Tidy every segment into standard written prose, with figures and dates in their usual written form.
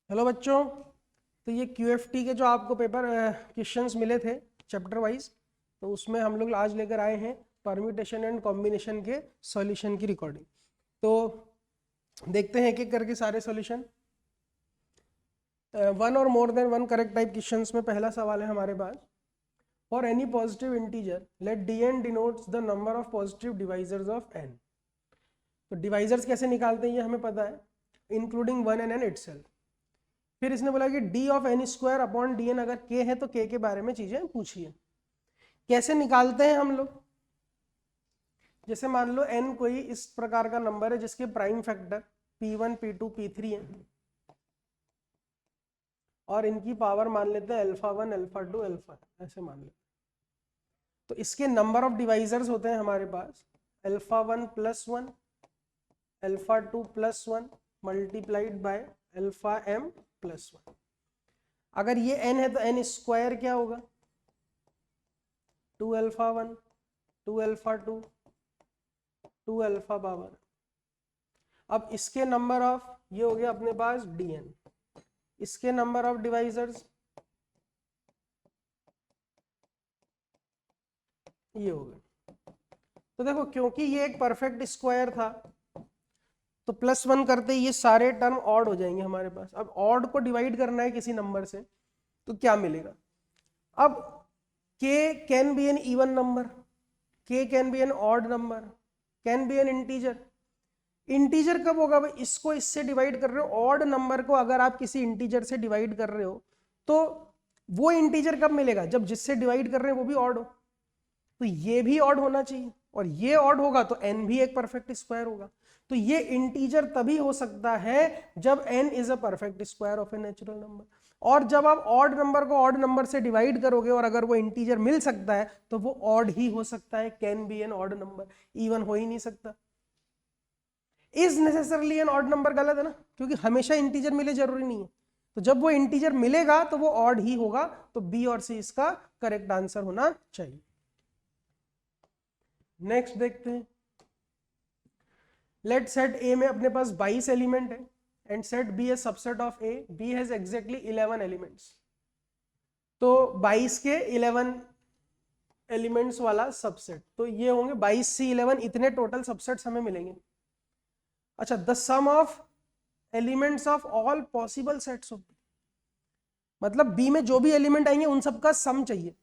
Hello बच्चों। तो ये QFT के जो आपको पेपर क्वेश्चंस मिले थे चैप्टर वाइज, तो उसमें हम लोग आज लेकर आए हैं परम्यूटेशन एंड कॉम्बिनेशन के सॉल्यूशन की रिकॉर्डिंग। तो देखते हैं एक एक करके सारे सॉल्यूशन। वन और more than one correct type questions में पहला सवाल है हमारे पास। For any positive integer let dn denotes the number of positive divisors of n। तो डिवाइजर्स कैसे निकालते हैं ये हमें पता है, including one and N itself. फिर इसने बोला कि d of N square upon D N, अगर k है तो k के बारे में चीजें पूछिए। कैसे निकालते हैं हम लोग? जैसे मान लो n कोई इस प्रकार का नंबर है जिसके prime factor p1 p2 p3 है, और इनकी पावर मान लेते हैं अल्फा 1 अल्फा 2 अल्फा, ऐसे मान लेते हैं। तो इसके नंबर ऑफ डिवाइजर्स होते हैं हमारे पास alpha 1 plus 1 alpha 2 plus 1 multiplied by alpha m plus 1। अगर ये n है तो n स्क्वायर क्या होगा? 2 अल्फा 1 2 अल्फा 2 2 अल्फा पावर। अब इसके नंबर ऑफ, ये हो गया अपने पास dn, इसके नंबर ऑफ डिवाइजर्स ये हो गए। तो देखो क्योंकि ये एक परफेक्ट स्क्वायर था तो प्लस 1 करते ही ये सारे टर्म ऑड हो जाएंगे हमारे पास। अब ऑड को डिवाइड करना है किसी नंबर से तो क्या मिलेगा? अब k can be an even number, k can be an odd number, can be an integer. Integer कब होगा भाई? इसको इससे डिवाइड कर रहे हो, ऑड नंबर को अगर आप किसी इंटीजर से डिवाइड कर रहे हो तो वो इंटीजर कब मिलेगा? जब जिससे डिवाइड कर रहे हैं वो भी ऑड हो। तो ये भी ऑड होना चाहिए, और ये ऑड होगा तो n भी एक परफेक्ट स्क्वायर होगा। तो ये इंटीजर तभी हो सकता है जब n is a perfect square of a natural number. और जब आप ऑड नंबर को ऑड नंबर से डिवाइड करोगे और अगर वो इंटीजर मिल सकता है तो वो ऑड ही हो सकता है, can be an odd number, even हो ही नहीं सकता। Is necessarily an odd number गलत है ना, क्योंकि हमेशा इंटीजर मिले जरूरी नहीं है। तो जब वो इंटीजर मिलेगा तो वो ऑड ही होगा, तो बी और सी इसका करेक्ट आंसर होना चाहिए। नेक्स्ट देखते हैं। लेट सेट ए में अपने पास 22 एलिमेंट है and set B a subset of A, B has exactly 11 elements. तो 22 के 11 एलिमेंट्स वाला सबसेट, तो ये होंगे 22 से 11, इतने टोटल सबसेट्स हमें मिलेंगे। अच्छा, the sum of elements of all possible sets of, मतलब बी में जो भी एलिमेंट आएंगे उन सबका सम चाहिए।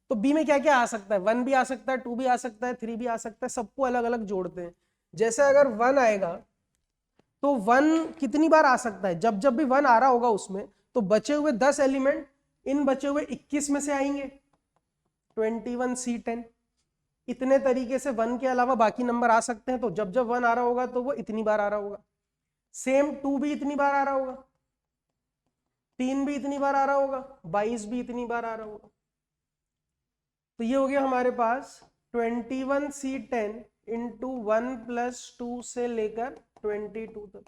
तो बी में क्या क्या आ सकता है? 1 भी आ सकता है, 2 भी आ सकता है, 3 भी आ सकता है, सबको अलग अलग जोड़ते हैं। जैसे अगर 1 आएगा तो 1 कितनी बार आ सकता है? जब जब भी 1 आ रहा होगा उसमें, तो बचे हुए 10 एलिमेंट इन बचे हुए 21 में से आएंगे, 21 C10। इतने तरीके से 1 के अलावा बाकी नंबर आ सकते हैं, तो जब जब 1 आ रहा होगा तो वो इतनी बार आ रहा होगा। सेम 2 भी इतनी बार आ रहा होगा, 3 भी इतनी बार आ रहा होगा, 22 भी इतनी बार आ रहा होगा। तो ये हो गया हमारे पास 21 C10 इंटू 1 प्लस 2 से लेकर 22 तक।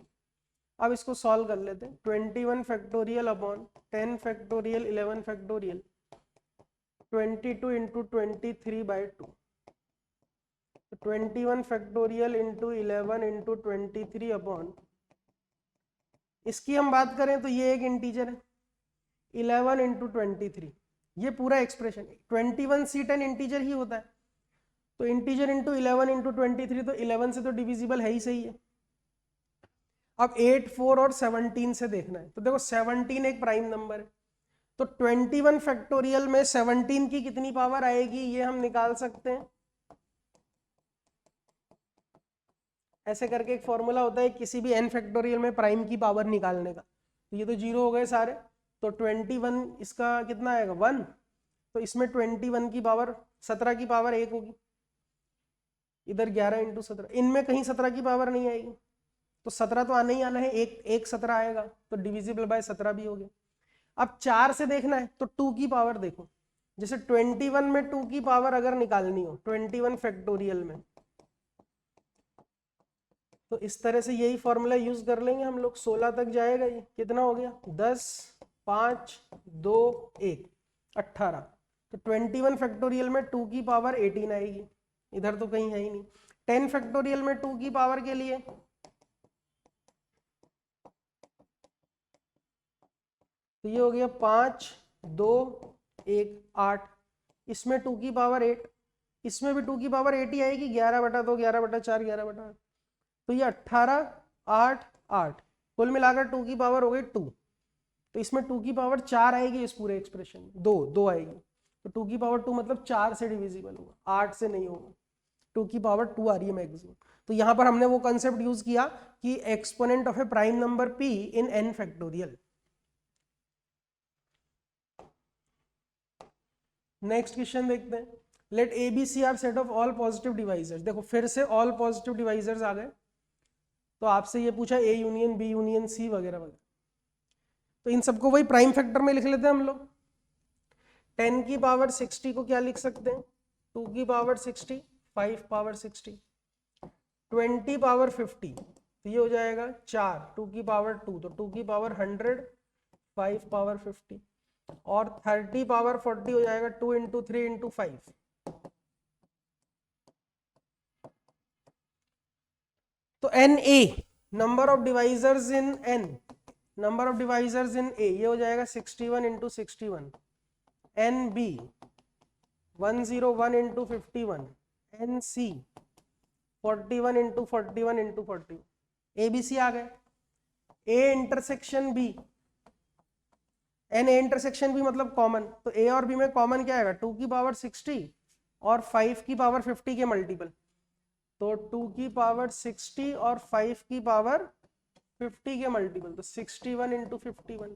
अब इसको सॉल्व कर लेते हैं। 21 factorial upon 10 factorial 11 factorial 22 into 23/2। 21 factorial into 11 into 23 upon, इसकी हम बात करें तो ये एक इंटीजर है 11 इंटू 23, ये पूरा एक्सप्रेशन 21 C10 इंटीजर ही होता है। तो इंटीजर इंटू 11 इंटू 23, तो 11 से तो डिविजिबल है ही, सही है। अब 8 4 और 17 से देखना है, तो देखो 17 एक प्राइम नंबर है, तो 21 फैक्टोरियल में 17 की कितनी पावर आएगी ये हम निकाल सकते हैं। ऐसे करके एक फॉर्मूला होता है किसी भी n फैक्टोरियल में प्राइम की पावर निकालने का। तो ये तो जीरो हो गए सारे, तो 21 इसका कितना आएगा 1, तो इसमें 21 की पावर 17 की पावर 1 होगी, इधर 11 इंटू 17, इनमें कहीं 17 की पावर नहीं आएगी, तो 17 तो आना ही आना है, एक 17 आएगा, तो डिविजिबल बाय 17 भी हो गया। अब 4 से देखना है तो 2 की पावर देखो, जैसे 21 में 2 की पावर अगर निकालनी हो 21 फैक्टोरियल में, तो इस तरह से यही फॉर्मूला यूज कर लेंगे हम लोग। 16 तक जाएगा, ये कितना हो गया 10 5 2 1 18। तो 21 फैक्टोरियल में 2 की पावर 18 आएगी, इधर तो कहीं है ही नहीं। 10 फैक्टोरियल में 2 की पावर के लिए तो ये हो गया 5 2 1 8, इसमें 2 की पावर 8, इसमें भी 2 की पावर 8 ही आएगी, 11/2 11/4 11/8, तो ये 18 8 8, कुल मिलाकर 2 की पावर हो गई 2, तो इसमें 2 की पावर 4 आएगी, इस पूरे एक्सप्रेशन में 2 आएगी, तो 2 की पावर 2 मतलब 4 से डिविजिबल होगा, 8 से नहीं होगा, 2 की पावर 2 आ रही है मैक्सिमम। तो यहां पर हमने वो कंसेप्ट यूज किया कि exponent of a prime number p in n factorial. Next question देखते हैं, let A B C are set of all positive divisors. देखो फिर से ऑल पॉजिटिव डिवाइजर्स आ गए, तो आपसे ये पूछा A union B union C वगैरह वगैरह, तो इन सबको वही प्राइम फैक्टर में लिख लेते हैं हम लोग। 10 की पावर 60 को क्या लिख सकते हैं, 2 की पावर 60, 5 पावर 60, 20 पावर 50, तो ये हो जाएगा 4, 2 की पावर 2, तो 2 की पावर 100, 5 पावर 50, और 30 पावर 40 हो जाएगा 2 इंटू 3 इंटू 5। तो N A number of divisors in N, number of divisors in A, ये हो जाएगा 61 into 61, N B 101 into 51, N C 41 into 41 into 40, A B C आ गए। A intersection B, N A intersection B मतलब common, तो A और B में common क्या आएगा, 2 की पावर 60 और 5 की पावर 50 के मल्टीपल, तो 2 की पावर 60 और 5 की पावर 50 के मल्टीपल, तो 61 इंटू 51।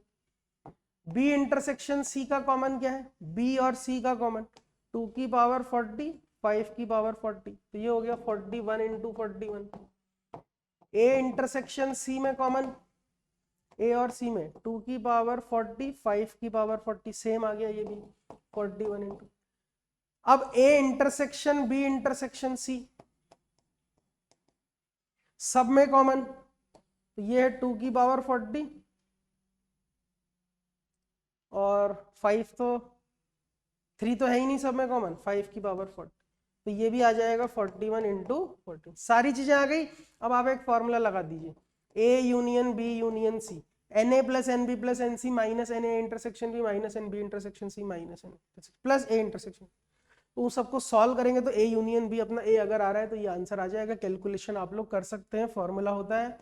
बी इंटरसेक्शन सी का कॉमन क्या है, बी और सी का कॉमन, 2 की पावर 40 5 की पावर 40, तो ये हो गया 41 इंटू 41। ए इंटरसेक्शन सी में कॉमन, ए और सी में 2 की पावर 40 5 की पावर 40, सेम आ गया ये भी 41 इंटू। अब A intersection B intersection C सब में कॉमन, तो ये है 2 की पावर 40 और 5 तो 3 तो है ही नहीं सब में कॉमन, 5 की पावर 40, तो ये भी आ जाएगा 41 इंटू 40। सारी चीजें आ गई। अब आप एक फॉर्मूला लगा दीजिए, A union B union C, n A plus n B plus n C minus n A intersection B minus n B intersection C minus n plus A intersection, तो उन सबको सॉल्व करेंगे तो ए यूनियन बी अपना ए अगर आ रहा है तो ये आंसर आ जाएगा। कैलकुलेशन आप लोग कर सकते हैं, फॉर्मूला होता है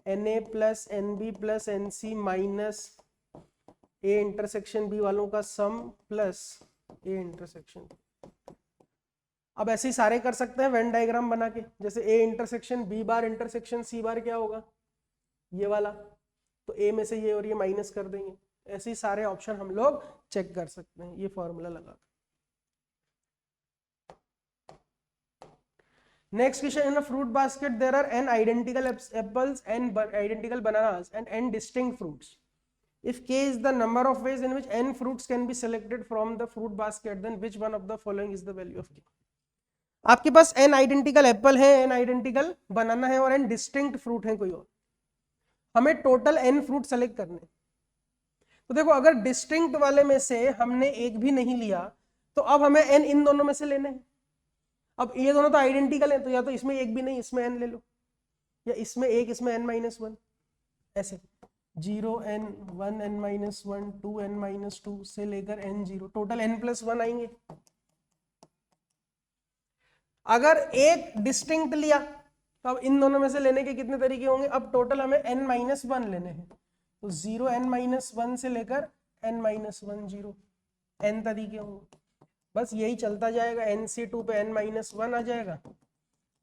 n A plus n B plus n C minus A intersection B वालों का सम प्लस ए इंटरसेक्शन। अब ऐसे ही सारे कर सकते हैं वेन डायग्राम बना के, जैसे A intersection B bar intersection C bar क्या होगा, ये वाला, तो ए में से ये और ये माइनस कर देंगे। ऐसे ही सारे ऑप्शन हम लोग चेक कर सकते हैं ये फॉर्मूला लगा। Next question, in a fruit basket there are n identical apples and identical bananas and n distinct fruits. If k is the number of ways in which n fruits can be selected from the fruit basket, then which one of the following is the value of k? आपके पास n identical Apple है, n identical बनाना है और n distinct fruit है कोई और, हमें total n fruit select करने। तो देखो अगर डिस्टिंक्ट वाले में से हमने एक भी नहीं लिया तो अब हमें n इन दोनों में से लेने हैं। अब ये दोनों तो आइडेंटिकल है, तो या तो इसमें एक भी नहीं इसमें n ले लो, या इसमें एक इसमें n-1, ऐसे 0 n 1 n-1 2 n-2 से लेकर n0 टोटल n+1 आएंगे। अगर एक डिस्टिंक्ट लिया तो अब इन दोनों में से लेने के कितने तरीके होंगे, अब टोटल हमें n-1 लेने हैं, तो 0 n-1 से लेकर n-1 0 n तरीके होंगे। बस यही चलता जाएगा, nc2 पे n-1 आ जाएगा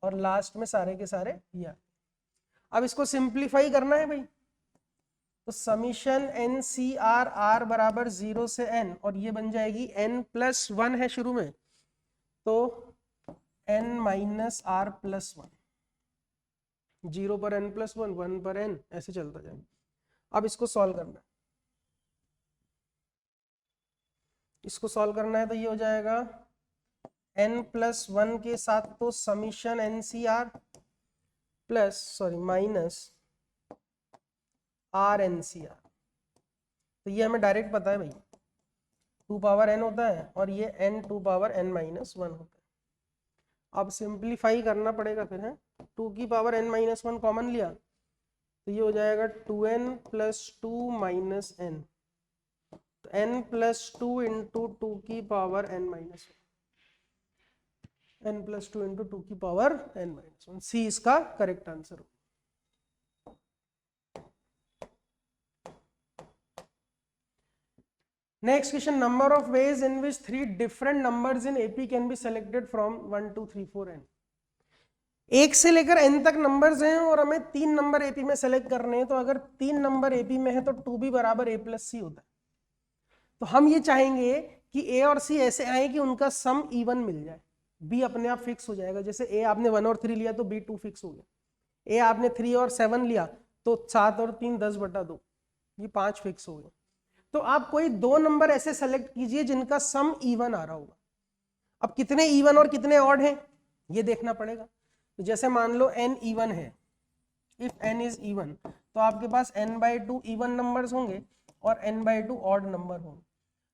और लास्ट में सारे के सारे ये। अब इसको सिंप्लीफाई करना है भाई, तो समीशन NCR R बराबर 0 से n, और ये बन जाएगी n+1 है शुरू में, तो n-R+1, 0 पर n+1 1 पर n, ऐसे चलता जाएगा। अब इसको सॉल्व करना है, इसको सॉल्व करना है तो ये हो जाएगा n+1 के साथ तो summation NCR plus minus RNCR, तो ये हमें डायरेक्ट पता है भाई 2 पावर n होता है और ये n 2 पावर n-1 होता है। अब सिंप्लीफाई करना पड़ेगा फिर है, 2 की पावर n-1 कॉमन लिया तो ये हो जाएगा 2n + 2 - n तो n plus two into two की power n minus one, n plus two into two की power n minus one, C इसका करेक्ट आंसर हो। Next question, number of ways in which three different numbers in AP can be selected from 1 2 3 4 n। एक से लेकर n तक numbers हैं और हमें तीन नंबर AP में सेलेक्ट करने हैं। तो अगर तीन नंबर AP में है तो 2b बराबर a प्लस सी होता है। तो हम ये चाहेंगे कि a और c ऐसे आए कि उनका सम इवन मिल जाए, b अपने आप फिक्स हो जाएगा। जैसे a आपने 1 और 3 लिया तो b 2 फिक्स हो गया, a आपने 3 और 7 लिया तो 7 और 3 10/2, ये 5 फिक्स हो गए। तो आप कोई दो नंबर ऐसे सेलेक्ट कीजिए जिनका सम इवन आ रहा होगा। अब कितने इवन और कितने ऑड हैं ये देखना पड़ेगा। तो जैसे मान लो n इवन है, इफ n इज इवन, तो आपके पास n/2 इवन नंबर्स होंगे और n/2 ऑड नंबर होंगे।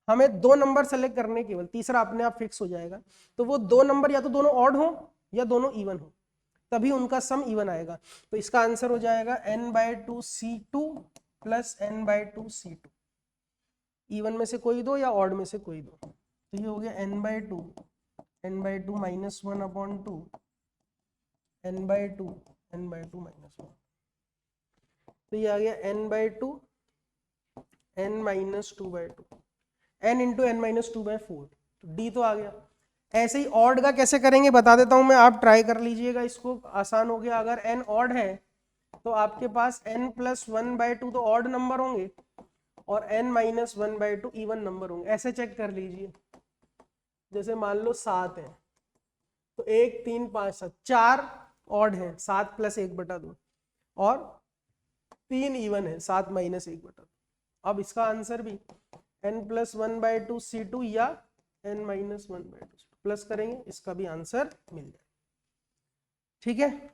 हमें दो नंबर सेलेक्ट करने, केवल तीसरा अपने आप फिक्स हो जाएगा। तो वो दो नंबर या तो दोनों ऑड हो या दोनों इवन हो, तभी उनका सम इवन आएगा। तो इसका आंसर हो जाएगा n/2 c2 plus n/2 c2। Even में से कोई दो या ऑड में से कोई दो। तो ये हो गया n/2 माइनस 1/2 n/2 माइनस 1। तो ये आ गया n/2 n minus 2/2 n into n minus 2/4। तो d तो आ गया। ऐसे ही ऑड का कैसे करेंगे बता देता हूं मैं, आप ट्राई कर लीजिएगा इसको, आसान हो गया। अगर n ऑड है तो आपके पास n प्लस 1/2 तो ऑड नंबर होंगे और n माइनस 1/2 इवन नंबर होंगे। ऐसे चेक कर लीजिए, जैसे मान लो 7 है तो 1 3 5 7, 4 ऑड है, 7 प्लस 1/2 और 3 इवन है, 7 माइनस 1/2। अब इसका आंसर भी n प्लस 1/2 c2 या n माइनस 1/2 प्लस करेंगे, इसका भी आंसर मिल जाए। ठीक है,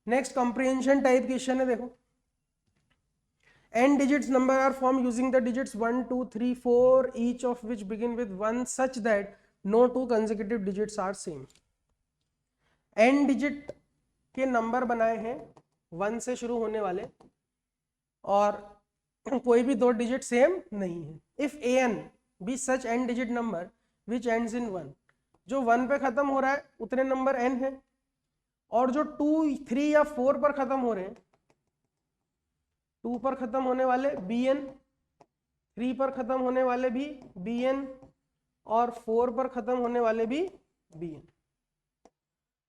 नेक्स्ट कॉम्प्रिहेंशन टाइप क्वेश्चन है। देखो, n digits number are formed using the digits 1 2 3 4 each of which begin with 1 such that no two consecutive digits are same। n digit के number बनाए हैं 1 से शुरू होने वाले और कोई भी दो डिजिट सेम नहीं है। If an be such n digit number which ends in 1, जो 1 पे खत्म हो रहा है उतने नंबर n है, और जो 2 3 या 4 पर खत्म हो रहे हैं, 2 पर खत्म होने वाले bn, 3 पर खत्म होने वाले भी bn और 4 पर खत्म होने वाले भी bn।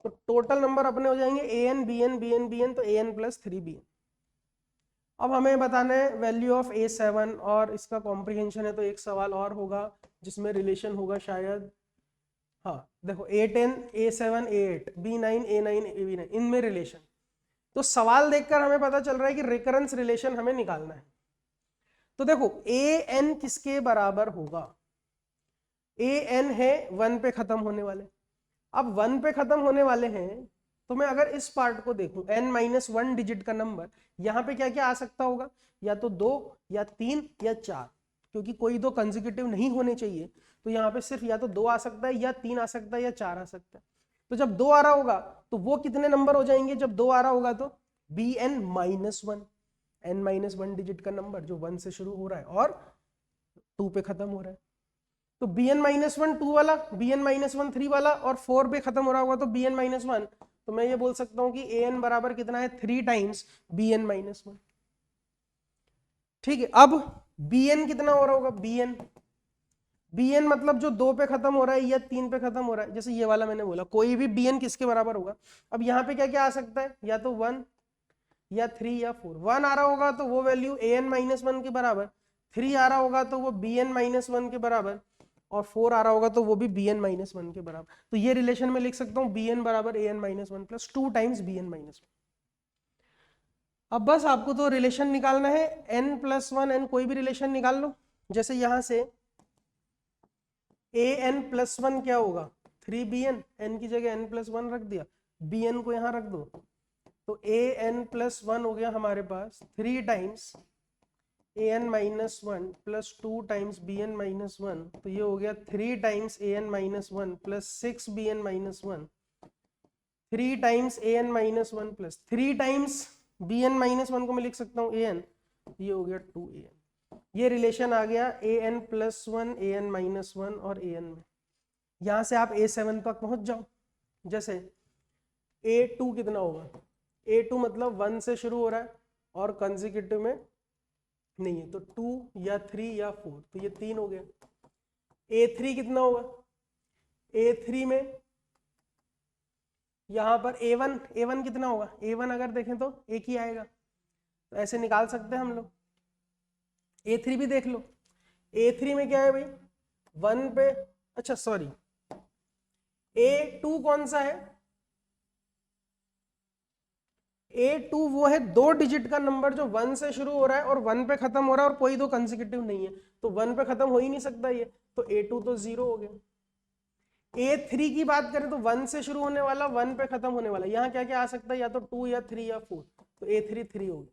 तो टोटल नंबर अपने हो जाएंगे an bn bn bn, तो an प्लस 3bn। अब हमें बताना है वैल्यू ऑफ a7 और इसका कॉम्प्रिहेंशन है। तो एक सवाल और होगा जिसमें रिलेशन होगा शायद, हाँ देखो a10 a7 a8 b9 a9 ab9, इनमें रिलेशन। तो सवाल देखकर हमें पता चल रहा है कि रिकरेंस रिलेशन हमें निकालना है। तो देखो an किसके बराबर होगा, an है 1 पे खत्म होने वाले। अब 1 पे खत्म होने वाले हैं तो मैं अगर इस पार्ट को देखूं n माइनस 1 डिजिट का नंबर, यहाँ पे क्या क्या आ सकता होगा, या तो 2 या 3 या 4, क्योंकि कोई दो कंसेक्यूटिव नहीं होने चाहिए। तो यहाँ पे सिर्फ या तो 2 आ सकता है या 3 आ सकता है या 4 आ सकता है। तो जब 2 आ रहा होगा तो वो कितने नंबर हो जाएंगे, जब 2 आ रहा होगा तो bn minus 1, n minus 1 digit का नंबर जो 1 से शुरू हो रहा है और 2 पे खत्म हो रहा है। तो bn माइनस 1 2 वाला, bn माइनस 1 3 वाला और 4 पे खत्म हो रहा होगा तो bn माइनस 1। तो मैं ये बोल सकता हूं कि an बराबर कितना है 3 टाइम्स bn माइनस 1। ठीक है, अब bn कितना हो रहा होगा, bn मतलब जो 2 पे खत्म हो रहा है या 3 पे खत्म हो रहा है, जैसे ये वाला मैंने बोला कोई भी bn किसके बराबर होगा। अब यहाँ पे क्या क्या आ सकता है, या तो 1 या 3 या 4। 1 आ रहा होगा तो वो वैल्यू an माइनस 1 के बराबर, 3 आ रहा होगा तो वो bn माइनस 1 के बराबर, और 4 आ रहा होगा तो वो भी bn माइनस 1 के बराबर। तो ये रिलेशन में लिख सकता हूँ bn बराबर an minus 1 plus 2 times bn minus 1। अब बस आपको तो रिलेशन निकालना है, n प्लस 1 n कोई भी रिलेशन निकाल लो। जैसे यहां से an प्लस 1 क्या होगा 3bn, n की जगह n प्लस 1 रख दिया, bn को यहां रख दो, तो an प्लस 1 हो गया हमारे पास 3 times an minus 1 plus 2 times bn minus 1। तो ये हो गया 3 times an minus 1 plus 6 bn minus 1, 3 times an minus 1 plus 3 times bn minus 1 को मैं लिख सकता हूँ an, ये हो गया 2an। ये रिलेशन आ गया an + 1 an - 1 और an में। यहां से आप a7 तक पहुंच जाओ। जैसे a2 कितना होगा, a2 मतलब 1 से शुरू हो रहा है और कंसेक्यूटिव में नहीं है, तो 2 या 3 या 4, तो ये 3 हो गया। a3 कितना होगा, a3 में यहां पर a1 कितना होगा, a1 अगर देखें तो एक ही आएगा, तो ऐसे निकाल सकते हैं हम लोग। a3 भी देख लो, a3 में क्या है भाई, 1 पे, अच्छा सॉरी, a2 कौन सा है, a2 वो है 2 डिजिट का नंबर जो 1 से शुरू हो रहा है और 1 पे खत्म हो रहा है और कोई दो कंसेक्यूटिव नहीं है, तो 1 पे खत्म हो ही नहीं सकता ये, तो a2 तो 0 हो गया। a3 की बात करें तो 1 से शुरू होने वाला 1 पे खत्म होने वाला, यहाँ क्या क्या आ सकता है, या तो 2 या 3 या 4, तो a3 3 हो गया।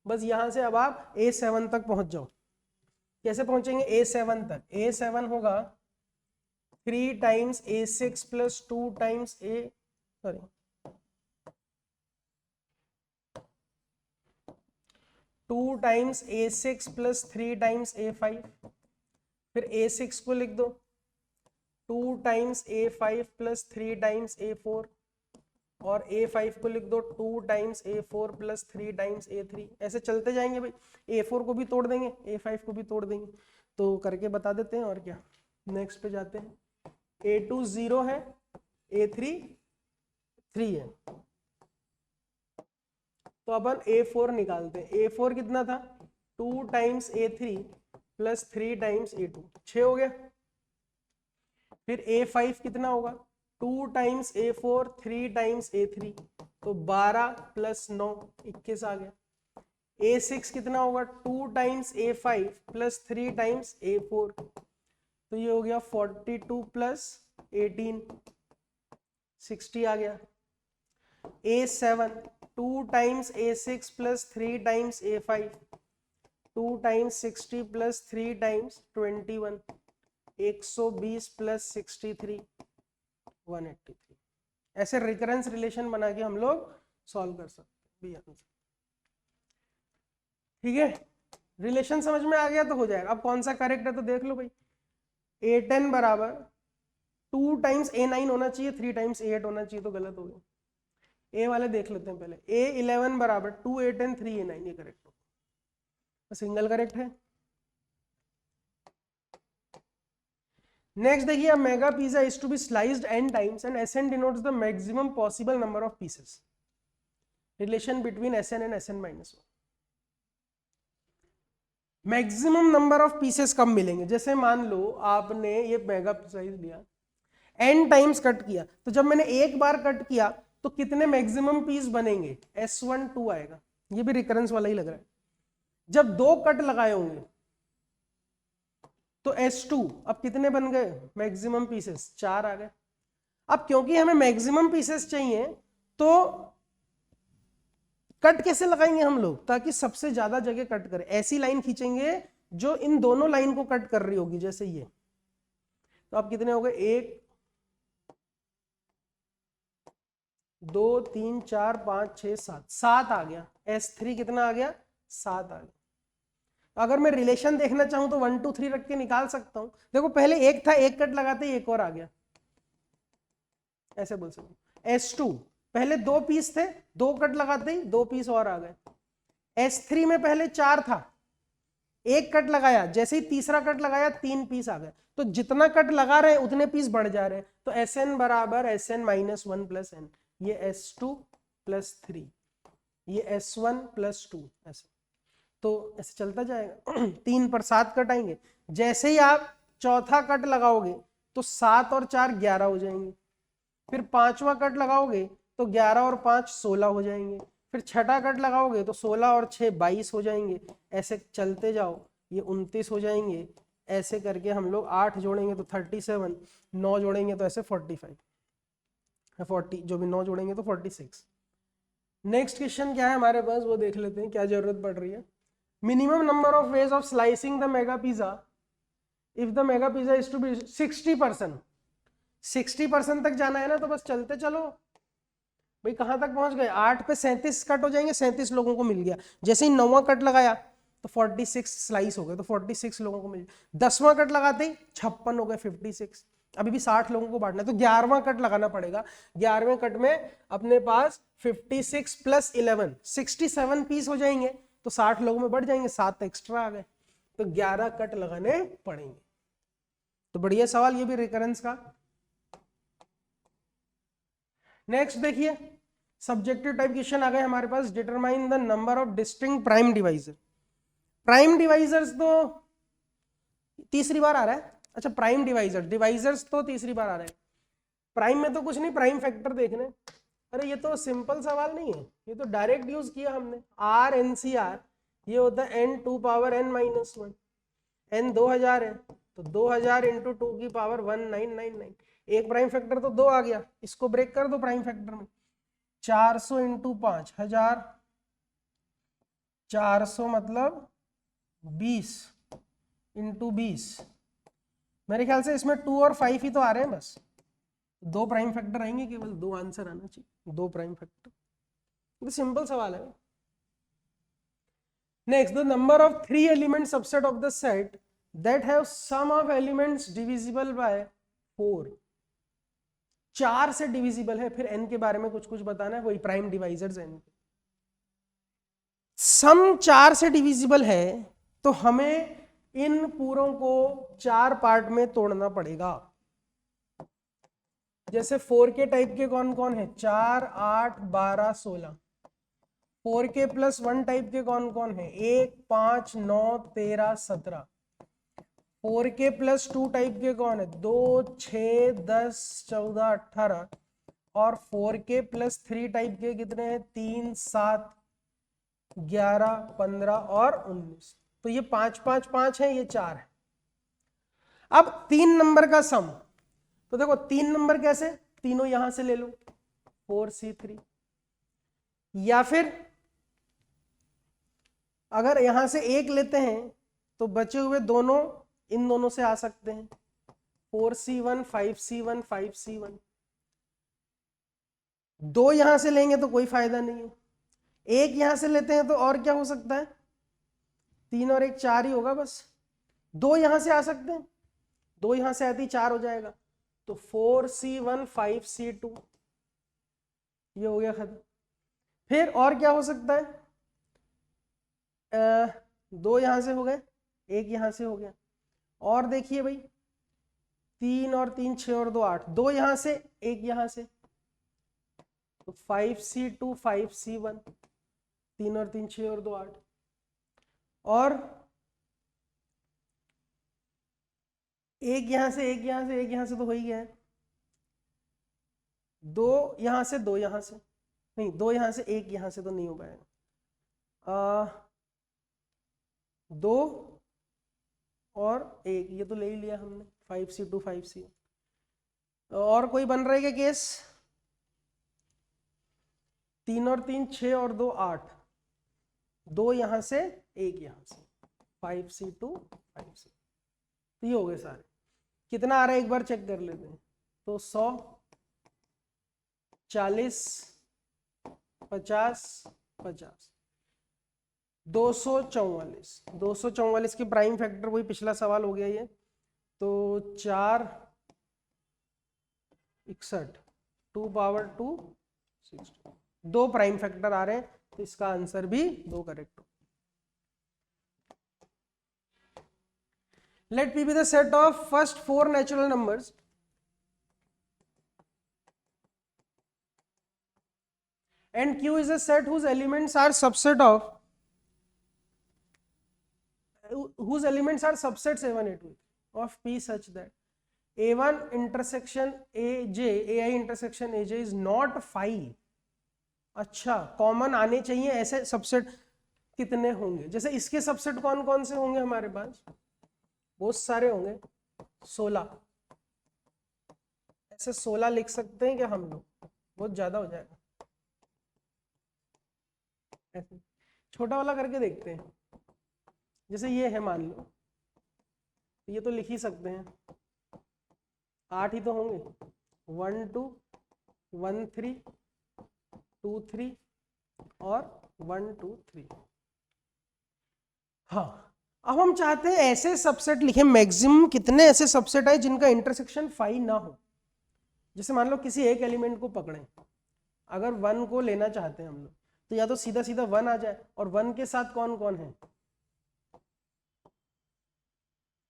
बस यहां से अब आप a7 तक पहुंच जाओ। कैसे पहुंचेंगे a7 तक, a7 होगा 3 times a6 + 2 times sorry 2 times a6 + 3 times a5, फिर a6 को लिख दो 2 टाइम्स a5 + 3 टाइम्स a4, और a5 को लिख दो 2 टाइम्स a4 + 3 टाइम्स a3। ऐसे चलते जाएंगे भाई, a4 को भी तोड़ देंगे, a5 को भी तोड़ देंगे, तो करके बता देते हैं। और क्या, नेक्स्ट पे जाते हैं। a2 0 है, a3 3 है, तो अपन a4 निकालते हैं। a4 कितना था, 2 टाइम्स a3 + 3 टाइम्स a2, 6 हो गया। फिर a5 कितना होगा, 2 टाइम्स a4 3 टाइम्स a3, तो 12 + 9 21 आ गया। a6 कितना होगा, 2 टाइम्स a5 + 3 टाइम्स a4, तो ये हो गया 42 + 18 60 आ गया। a7 2 times a6 + 3 times a5, 2 times 60 + 3 times 21, 120 + 63 183। ऐसे रिकरेंस रिलेशन बना के हम लोग सॉल्व कर सकते हैं। ठीक है, रिलेशन समझ में आ गया तो हो जाएगा। अब कौन सा करेक्ट है तो देख लो भाई, a10 बराबर 2 टाइम्स a9 होना चाहिए, 3 टाइम्स a8 होना चाहिए, तो गलत हो गया। a वाले देख लेते हैं पहले, a11 बराबर 2 a10 3 a9, ये करेक्ट हो, सिंगल करेक्ट है। नेक्स्ट देखिए, mega pizza is to be sliced n times and Sn denotes the maximum possible number of pieces. Relation between Sn and Sn - 1। Maximum number of pieces कब मिलेंगे, जैसे मान लो आपने ये मेगा साइज लिया, n times cut किया, तो जब मैंने एक बार कट किया तो कितने मैक्सिमम पीस बनेंगे, S1 2 आएगा। ये भी रिकरेंस वाला ही लग रहा है। जब 2 कट लगाए होंगे तो S2, अब कितने बन गए मैक्सिमम पीसेस, 4 आ गए। अब क्योंकि हमें मैक्सिमम पीसेस चाहिए, तो कट कैसे लगाएंगे हम लोग, ताकि सबसे ज्यादा जगह कट करे, ऐसी लाइन खींचेंगे जो इन दोनों लाइन को कट कर रही होगी, जैसे ये। तो अब कितने हो गए, 1 2 3 4 5 6 7, 7 आ गया। S3 कितना आ गया, 7 आ गया। अगर मैं रिलेशन देखना चाहूं तो 1 2 3 रख के निकाल सकता हूं। देखो पहले एक था, एक कट लगाते ही एक और आ गया, ऐसे बोल सकते। S2 पहले 2 पीस थे, 2 कट लगाते ही 2 पीस और आ गए। S3 में पहले 4 था, एक कट लगाया, जैसे ही तीसरा कट लगाया 3 पीस आ गए। तो जितना कट लगा रहे हैं उतने पीस बढ़ जा रहे हैं, तो Sn बराबर Sn - 1 + n, ये S2 + 3, ये S1 + 2, ऐसे। तो ऐसे चलता जाएगा। 3 पर 7 कट आएंगे, जैसे ही आप चौथा कट लगाओगे तो 7 और 4 11 हो जाएंगे। फिर 5वां कट लगाओगे तो 11 और 5 16 हो जाएंगे। फिर छठा कट लगाओगे तो 16 और 6 22 हो जाएंगे। ऐसे चलते जाओ, ये 29 हो जाएंगे। ऐसे करके हम लोग 8 जोड़ेंगे तो 37, 9 जोड़ेंगे तो ऐसे 45, 40, जो भी 9 जोड़ेंगे तो 46। नेक्स्ट क्वेश्चन क्या है हमारे पास, वो देख लेते हैं, क्या जरूरत पड़ रही है। Minimum number of ways of slicing the mega pizza if the mega pizza is to be 60%। 60% तक जाना है ना, तो बस चलते चलो भाई। कहां तक पहुंच गए, 8 पे 37 कट हो जाएंगे, 37 लोगों को मिल गया। जैसे ही 9वां कट लगाया तो 46 स्लाइस हो गए, तो 46 लोगों को मिल, 10वां कट लगाते ही 56 हो गए, 56। अभी भी 60 लोगों को बांटना है, तो 11वां कट लगाना पड़ेगा। 11वें कट में अपने पास 56 प्लस 11 67 पीस हो जाएंगे, तो 60 लोगों में बढ़ जाएंगे, 7 एक्स्ट्रा आ गए, तो 11 कट लगाने पड़ेंगे। तो बढ़िया सवाल ये भी रिकरेंस का। नेक्स्ट देखिए, सब्जेक्टिव टाइप क्वेश्चन आ गए हमारे पास। Determine the number of distinct prime divisor. Prime divisors तो तीसरी बार आ रहा है। अच्छा, प्राइम डिवाइजर्स तो तीसरी बार आ रहे हैं। प्राइम में तो कुछ नहीं, प्राइम फैक्टर देखने। अरे ये तो सिंपल सवाल नहीं है, ये तो डायरेक्ट यूज किया हमने, आर एन सी आर, ये होता है n 2 power n minus 1, n 2000 है, तो 2000 इंटू 2 की पावर 1999। एक प्राइम फैक्टर तो 2 आ गया, इसको ब्रेक कर दो प्राइम फैक्टर में, 400 इंटू 5000, 400 मतलब 20 इंटू 20। मेरे ख्याल से इसमें 2 और 5 ही तो आ रहे हैं, बस 2 प्राइम फैक्टर आएंगे, केवल 2 आंसर आना चाहिए, 2 प्राइम फैक्टर। तो सिंपल सवाल है। Next, the number of 3 element subset of the set that have some of elements divisible by 4। 4 से डिविजिबल है, फिर n के बारे में कुछ कुछ बताना है, वही प्राइम डिवाइजर्स n। सम 4 से डिविजिबल है, तो हमें इन पूरों को 4 पार्ट में तोड़ना पड़ेगा। जैसे 4 के टाइप के कौन कौन है, 4, 8, 12, 16। 4 के प्लस 1 टाइप के कौन कौन है, 1, 5, 9, 13, 17। 4 के प्लस 2 टाइप के कौन है, 2, 6, 10, 14, 18। और 4 के प्लस 3 टाइप के कितने हैं, 3, 7, 11, 15 और 19। तो ये 5, 5, 5 है, ये 4 है। अब 3 नंबर का सम, तो देखो 3 नंबर कैसे, तीनों यहां से ले लो, 4C3। या फिर अगर यहां से एक लेते हैं तो बचे हुए दोनों इन दोनों से आ सकते हैं, 4C1, 5C1, 5C1। 2 यहां से लेंगे तो कोई फायदा नहीं है, एक यहां से लेते हैं तो और क्या हो सकता है, 3 और 1 4 ही होगा बस। 2 यहां से आ सकते हैं, 2 यहां से आती 4 हो जाएगा, तो 4C1, 5C2, ये हो गया खत्म। फिर और क्या हो सकता है, 2 यहां से हो गए, 1 यहां से हो गया, और देखिए भाई 3 और 3 6 और 2 8, 2 यहां से 1 यहां से, तो 5C2, 5C1, 3 और 3 6 और 2 8। और एक यहां से, एक यहां से, एक यहां से तो हो ही गया है, 2 यहां से, 2 यहां से नहीं, 2 यहां से, 1 यहां से तो नहीं हो पाएगा, 2 और 1 ये तो ले ही लिया हमने, 5C2, 5C। और कोई बन रहा है क्या केस, 3 और 3 6 और 2 8, 2 यहां से, 1 यहां से, 5C2, 5C। तो ये हो गए सारे। कितना आ रहा है एक बार चेक कर लेते हैं, तो 100, 40, 50, 50, 244। 244 की प्राइम फैक्टर वही पिछला सवाल हो गया ये, तो 4, 61, 2 पावर 2, 60। 2 प्राइम फैक्टर आ रहे हैं, तो इसका आंसर भी 2 करेक्ट हो। Let P be the set of first 4 natural numbers and Q is a set whose elements are subset of subsets A1, A2 of P such that A1 intersection AJ, AI intersection AJ is not phi। अच्छा, common आने चाहिए ऐसे subset कितने होंगे, जैसे इसके subset कौन कौन से होंगे हमारे पास, बहुत सारे होंगे, 16। ऐसे 16 लिख सकते हैं क्या हम लोग, बहुत ज्यादा हो जाएगा, ऐसे छोटा वाला करके देखते हैं। जैसे ये है मान लो, ये तो लिख ही सकते हैं, 8 ही तो होंगे, 1 2 1 3 2 3 और 1 2 3। हाँ, अब हम चाहते हैं ऐसे सबसेट लिखे, मैक्सिमम कितने ऐसे सबसेट है जिनका इंटरसेक्शन 5 ना हो। जैसे मान लो किसी एक एलिमेंट को पकड़ें, अगर 1 को लेना चाहते हैं हम लोग, तो या तो सीधा सीधा 1 आ जाए, और 1 के साथ कौन कौन है,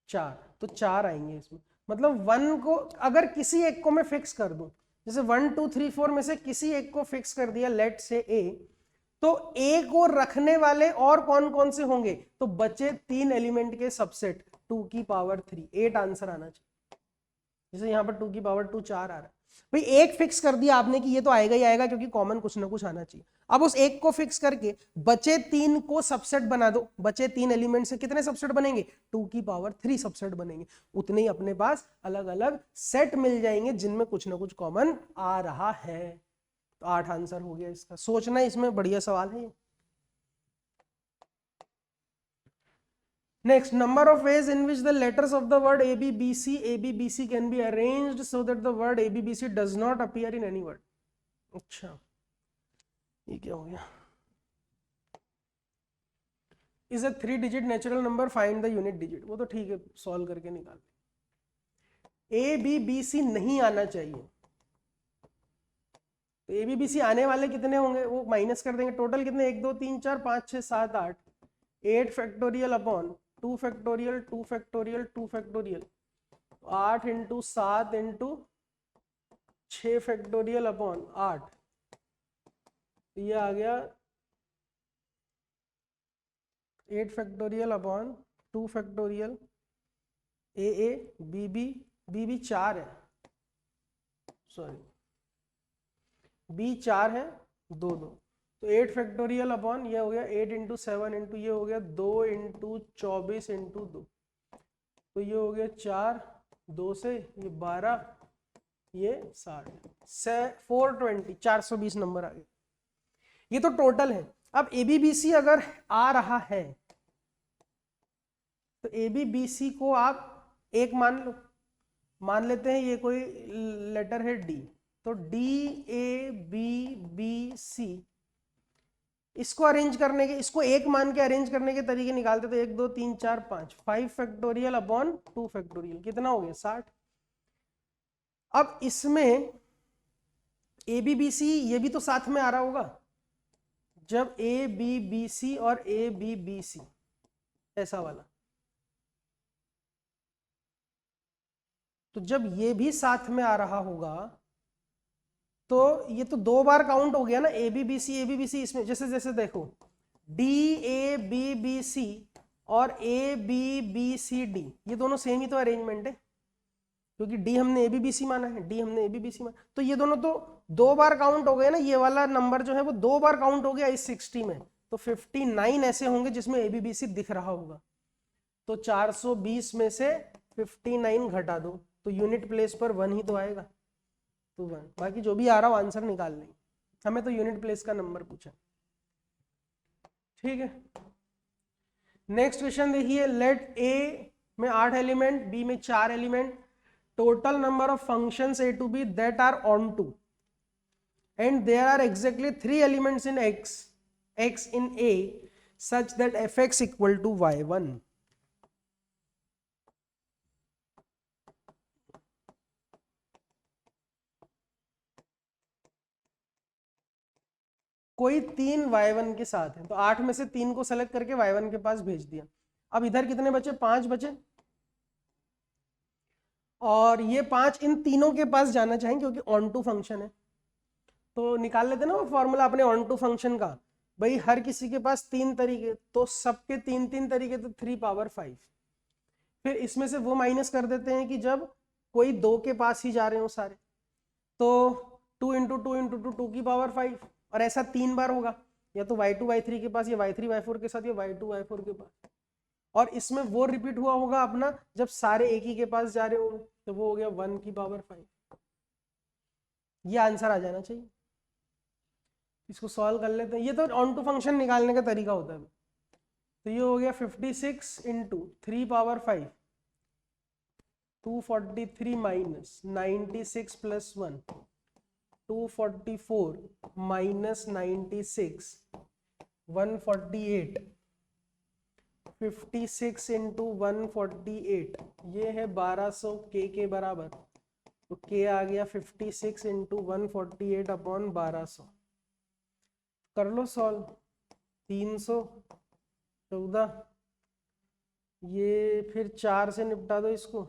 4, तो 4 आएंगे इसमें। मतलब 1 को अगर किसी एक को मैं फिक्स कर दूं, जैसे 1 2 3 4 में से किसी एक को फिक्स कर दिया, लेट से ए, तो ए को रखने वाले और कौन कौन से होंगे, तो बचे 3 एलिमेंट के सबसेट 2 की पावर 3, 8 आंसर आना चाहिए। जैसे यहाँ पर 2 की पावर 2 4 आ रहा है, भाई एक फिक्स कर दिया आपने कि ये तो आएगा ही आएगा, क्योंकि कॉमन कुछ ना कुछ आना चाहिए। अब उस एक को फिक्स करके बचे 3 को सबसेट बना दो, बचे 3 एलिमेंट से कितने सबसेट बनेंगे, 2 की पावर 3 सबसेट बनेंगे। उतने ही अपने पास अलग अलग सेट मिल जाएंगे जिनमें कुछ ना कुछ कॉमन आ रहा है। तो 8 आंसर हो गया इसका। सोचना इसमें बढ़िया सवाल है ये। Next, number of ways in which the letters of the word ABBC can be arranged so that the word ABBC does not appear in any word. अच्छा, ये क्या हो गया? Is a 3-digit natural number, find the unit digit. वो तो ठीक है, solve करके निकाल। ABBC नहीं आना चाहिए, तो ABBC आने वाले कितने होंगे, वो माइनस कर देंगे। टोटल कितने, 1 2 3 4 5 6 7 8, 8 factorial upon 2 factorial 2 factorial 2 factorial, 8 into 7 into 6 factorial upon 8, ये आ गया 8 factorial upon 2 factorial, A B B 4 है, सॉरी बी 4 है, 2 2, तो 8 फैक्टोरियल अपॉन ये हो गया 8 इंटू 7 इंटू ये हो गया 2 इंटू 24 इंटू 2, तो ये हो गया 4, 2 से ये 12, ये 60, 420, 420 नंबर आ गया। ये तो टोटल है। अब एबीबीसी अगर आ रहा है, तो एबीबीसी को आप एक मान लो, मान लेते हैं ये कोई लेटर है डी, तो D A B B C, इसको अरेंज करने के, इसको एक मान के अरेंज करने के तरीके निकालते तो 1 2 3 4 5, 5 फैक्टोरियल अपॉन 2 फैक्टोरियल, कितना हो गया 60। अब इसमें ए बी बी सी ये भी तो साथ में आ रहा होगा, जब ए बी बी सी और ए बी बी सी ऐसा वाला, तो जब ये भी साथ में आ रहा होगा, तो ये तो 2 बार काउंट हो गया ना, ए बी बी सी इसमें। जैसे जैसे देखो D A B B C और A B B C D, ये दोनों सेम ही तो अरेंजमेंट है, क्योंकि डी हमने ए बी बी सी माना है, डी हमने ए बी बी सी माना, तो ये दोनों तो 2 बार काउंट हो गए ना। ये वाला नंबर जो है वो 2 बार काउंट हो गया इस 60 में, तो 59 ऐसे होंगे जिसमें ए बी बी सी दिख रहा होगा। तो 420 में से 59 घटा दो, तो यूनिट प्लेस पर 1 ही तो आएगा, तो 1, बाकी जो भी आ रहा हो आंसर निकाल लेंगे। हमें तो यूनिट प्लेस का नंबर पूछा, ठीक है। नेक्स्ट क्वेश्चन देखिए, लेट ए में 8 एलिमेंट, बी में 4 element, total number of functions A to B that are onto, and there are exactly 3 elements in x in a such that fx equal to y1. कोई 3 y1 के साथ है, तो 8 में से 3 को सेलेक्ट करके y1 के पास भेज दिया। अब इधर कितने बचे, 5 बचे, और ये 5 इन तीनों के पास जाना चाहेंगे क्योंकि ऑन टू फंक्शन है। तो निकाल लेते ना वो फॉर्मूला अपने ऑन टू फंक्शन का, भाई हर किसी के पास 3 तरीके, तो सबके 3 तरीके, तो 3 पावर 5। फिर इसमें से वो माइनस कर देते हैं कि जब कोई 2 के पास ही जा रहे हो सारे, तो 2 इंटू 2 इंटू 2 2 की पावर 5, और ऐसा 3 बार होगा, या तो y2 y3 के पास, या y3 y4 के साथ, या y2 y4 के पास। और इसमें वो रिपीट हुआ होगा अपना जब सारे एक ही के पास जा रहे होंगे, तो वो हो गया 1 की पावर 5। ये आंसर आ जाना चाहिए। इसको सॉल्व कर लेते हैं, ये तो ऑन टू फंक्शन निकालने का तरीका होता है। तो ये हो गया 56 into 3 power 5, 243 minus 96 plus 1, 244 minus 96, 148, 56 into 148, ये है 1200 के बराबर। तो के आ गया 56 इंटू 148 अपॉन 1200। कर लो सॉल्व। 314, ये फिर 4 से निपटा दो इसको।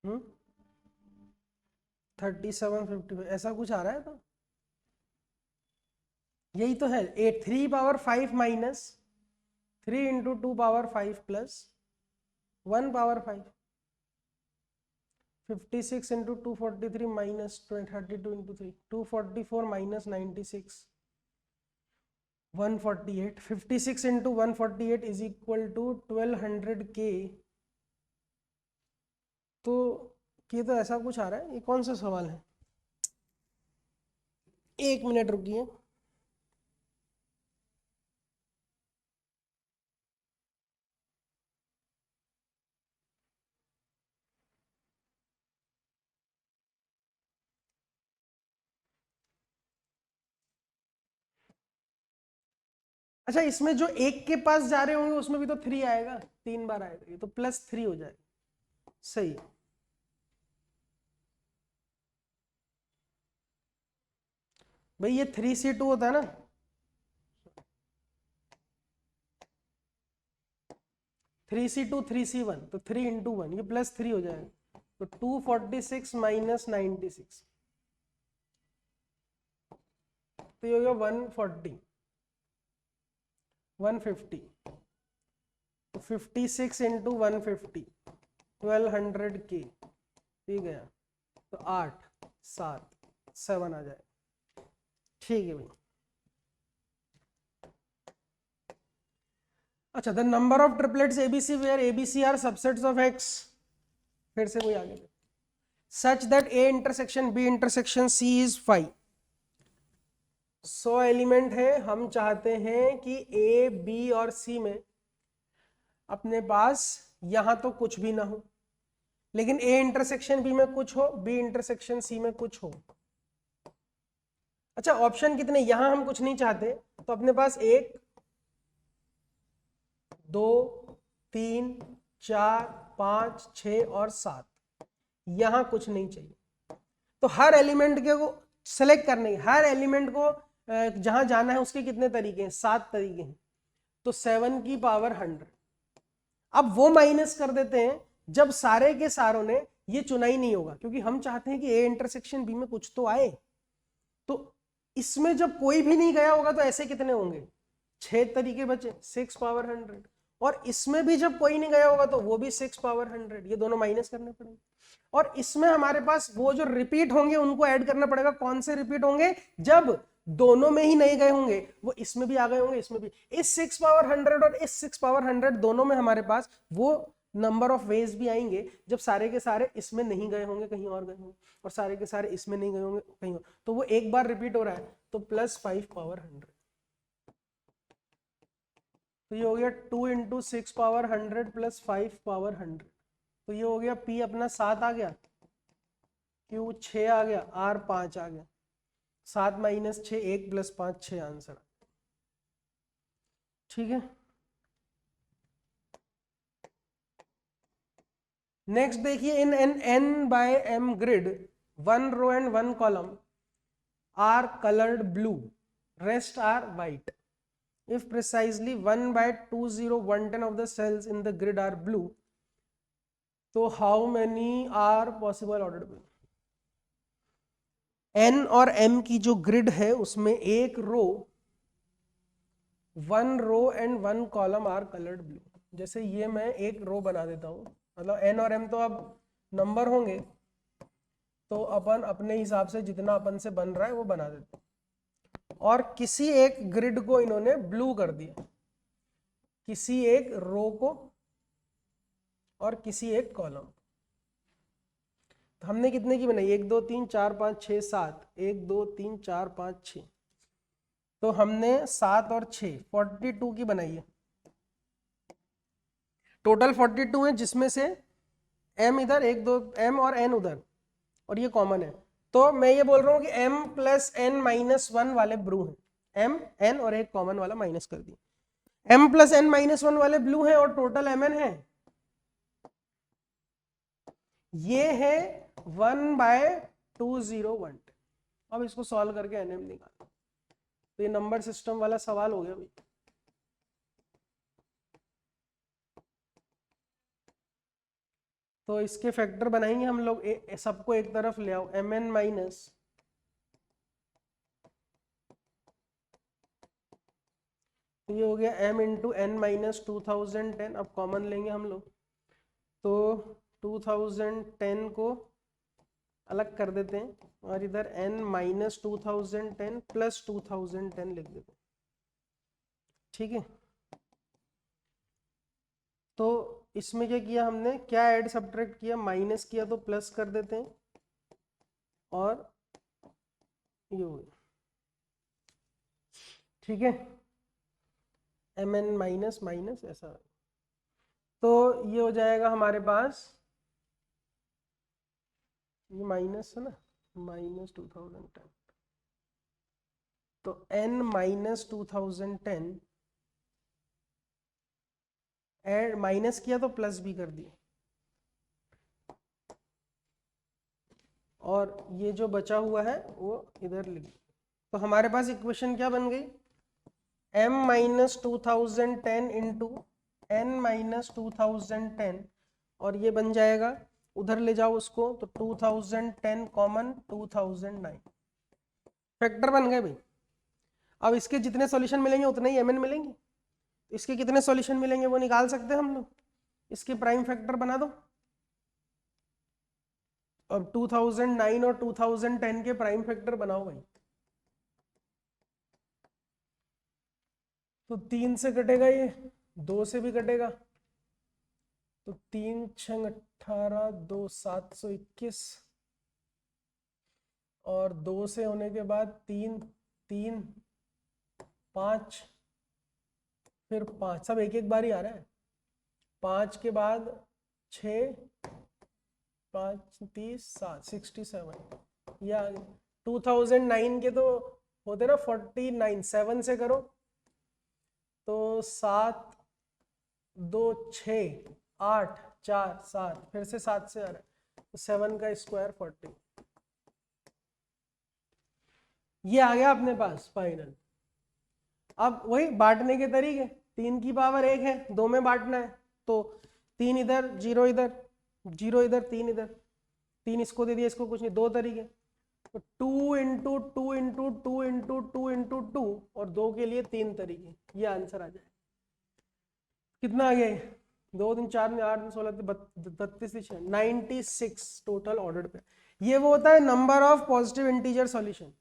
हम्म 3755 ऐसा कुछ आ रहा है। तो यही तो है। 3 power 5 minus 3 into 2 power 5 plus 1 power 5। 56 into 243 minus 32 into 3 244 minus 96 148। 56 into 148 is equal to 1200 के। तो ये तो ऐसा कुछ आ रहा है। ये कौन सा सवाल है? 1 मिनट रुकिए। अच्छा, इसमें जो 1 के पास जा रहे होंगे उसमें भी तो 3 आएगा, 3 बार आएगा, ये तो +3 हो जाएगा। सही है। भाई ये 3C2 होता है ना, 3C2 3C1, तो 3 इंटू 1, ये +3 हो जाएगा। तो 246 माइनस 96, तो ये हो गया 140 150। तो 56 इंटू 150 1200 के, ठीक है। तो 8 7 7 आ जाए। ठीक है भाई। अच्छा, the number of triplets ABC where ABC are subsets of X, फिर से कोई आगे, such that A intersection B intersection C is 5। 100 element है, हम चाहते हैं कि ए बी और सी में अपने पास यहां तो कुछ भी ना हो, लेकिन ए इंटरसेक्शन बी में कुछ हो, बी इंटरसेक्शन सी में कुछ हो। अच्छा, ऑप्शन कितने? यहां हम कुछ नहीं चाहते, तो अपने पास 1 2 3 4 5 6 और 7, यहां कुछ नहीं चाहिए। तो हर एलिमेंट के को सेलेक्ट करने, हर एलिमेंट को जहां जाना है उसके कितने तरीके हैं? 7 तरीके हैं। तो 7 की पावर 100। अब वो माइनस कर देते हैं जब सारे के सारों ने ये चुना ही नहीं होगा, क्योंकि हम चाहते हैं कि ए इंटरसेक्शन बी में कुछ तो आए। तो इसमें जब कोई भी नहीं गया होगा तो ऐसे कितने होंगे? 6 तरीके बचे, 6 पावर 100। और इसमें भी जब कोई नहीं गया होगा तो वो भी 6 पावर 100, ये दोनों माइनस करने पड़ेंगे। और इसमें हमारे पास वो जो रिपीट होंगे उनको ऐड करना पड़ेगा। कौन से रिपीट होंगे? जब दोनों में ही नहीं गए होंगे, वो इसमें भी आ गए होंगे, इसमें भी। इस 6 पावर 100 और इस 6 पावर 100 दोनों में हमारे पास वो नंबर ऑफ वेज भी आएंगे जब सारे के सारे इसमें नहीं गए होंगे, कहीं और गए होंगे, और सारे के सारे इसमें नहीं गए होंगे कहीं और। तो वो एक बार रिपीट हो रहा है, तो +5 पावर 100। तो ये हो गया 2 इंटू 6 पावर 100 प्लस 5 पावर 100। तो ये हो गया P अपना 7 आ गया, Q 6 आ गया, R 5 आ गया। 7 माइनस 6 1 प्लस 5 6 आंसर। ठीक है। नेक्स्ट देखिए, in an n by m grid 1 row and 1 column are coloured blue, rest are white. If precisely 1 by 20110 of the cells in the grid are blue, तो how many are possible ordered blue? n और m की जो grid है उसमें एक row, 1 row and 1 column are coloured blue. जैसे ये मैं एक रो बना देता हूं, मतलब n और m तो अब नंबर होंगे, तो अपन अपने हिसाब से जितना अपन से बन रहा है वो बना देते हैं। और किसी एक ग्रिड को इन्होंने ब्लू कर दिया, किसी एक रो को और किसी एक कॉलम। तो हमने कितने की बनाई? 1 2 3 4 5 6 7, 1 2 3 4 5 6। तो हमने 7 और 6 42 की बनाई है। टोटल 42 है, जिसमें से m इधर 1 2 m और n उधर, और ये कॉमन है। तो मैं ये बोल रहा हूँ कि m प्लस n माइनस 1 वाले ब्लू हैं, m n और एक कॉमन वाला माइनस कर दिया, m प्लस n माइनस 1 वाले ब्लू हैं और टोटल mn है, ये है 1/201। अब इसको सॉल्व करके nm निकालो, तो ये नंबर सिस्टम वाला सवाल हो गया भाई। तो इसके फैक्टर बनाएंगे हम लोग, सबको एक तरफ ले आओ, mn माइनस ये हो गया m इंटू n माइनस 2010। अब कॉमन लेंगे हम लोग, तो 2010 को अलग कर देते हैं और इधर n माइनस 2010 प्लस 2010 लिख देते हैं, ठीक है। तो इसमें क्या किया हमने, क्या ऐड सब्ट्रैक्ट किया, माइनस किया तो प्लस कर देते हैं, और ये हो गया, ठीक है, mn माइनस माइनस ऐसा। तो ये हो जाएगा हमारे पास, ये माइनस है ना, माइनस 2010, तो n माइनस 2010 ऐड माइनस किया तो प्लस भी कर दिया, और ये जो बचा हुआ है वो इधर लिख। तो हमारे पास इक्वेशन क्या बन गई, m minus 2010 into n minus 2010, और ये बन जाएगा, उधर ले जाओ उसको, तो 2010 कॉमन 2009, फैक्टर बन गए भाई। अब इसके जितने सॉल्यूशन मिलेंगे उतने ही mn मिलेंगे, इसके कितने सॉल्यूशन मिलेंगे वो निकाल सकते हैं हम लोग, इसके प्राइम फैक्टर बना दो। अब 2009 और 2010 के प्राइम फैक्टर बनाओ भाई, तो 3 से कटेगा, ये 2 से भी कटेगा, तो 3 6 18 2 721, और 2 से होने के बाद 3 3 5, फिर 5, सब एक एक बार ही आ रहा है, 5 के बाद 6 5 30 7 67, ये आ गया। 2009 के तो होते ना 49, 7 से करो तो 7 2 6 8 4 7, फिर से 7 से आ रहा है, तो 7 का स्क्वायर 40, ये आ गया अपने पास फाइनल। अब वही बांटने के तरीके, 3 की पावर 1 है, 2 में बांटना है, तो 3 इधर 0 इधर 0 इधर 3 इधर, 3 इसको दे दिया, इसको कुछ नहीं, 2 तरीके, तो 2 इंटू 2 इंटू 2 इंटू 2 इंटू 2, और 2 के लिए 3 तरीके, ये आंसर आ जाए। कितना आ गया, 2 3 4 8 16 32 96 टोटल ऑर्डर पे। ये वो होता है number of positive integer solution.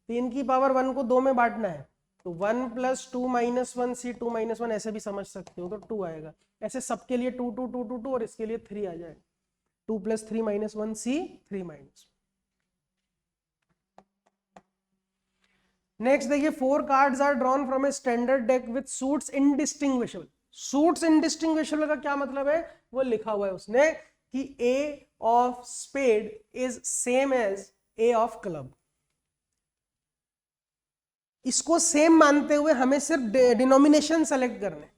3 की पावर 1 को 2 में बांटना है, तो 1 प्लस 2 माइनस 1 सी 2 माइनस 1 ऐसे भी समझ सकते हो, तो 2 आएगा। ऐसे सबके लिए 2 2 2 2 2, और इसके लिए 3 आ जाएगा, 2 plus 3 minus 1 C 3 minus. Next देखिए, 4 cards are drawn from a standard deck with suits indistinguishable. Suits indistinguishable का क्या मतलब है, वो लिखा हुआ है उसने कि ace of spade is same as ace of club. इसको सेम मानते हुए हमें सिर्फ डिनोमिनेशन सेलेक्ट करने,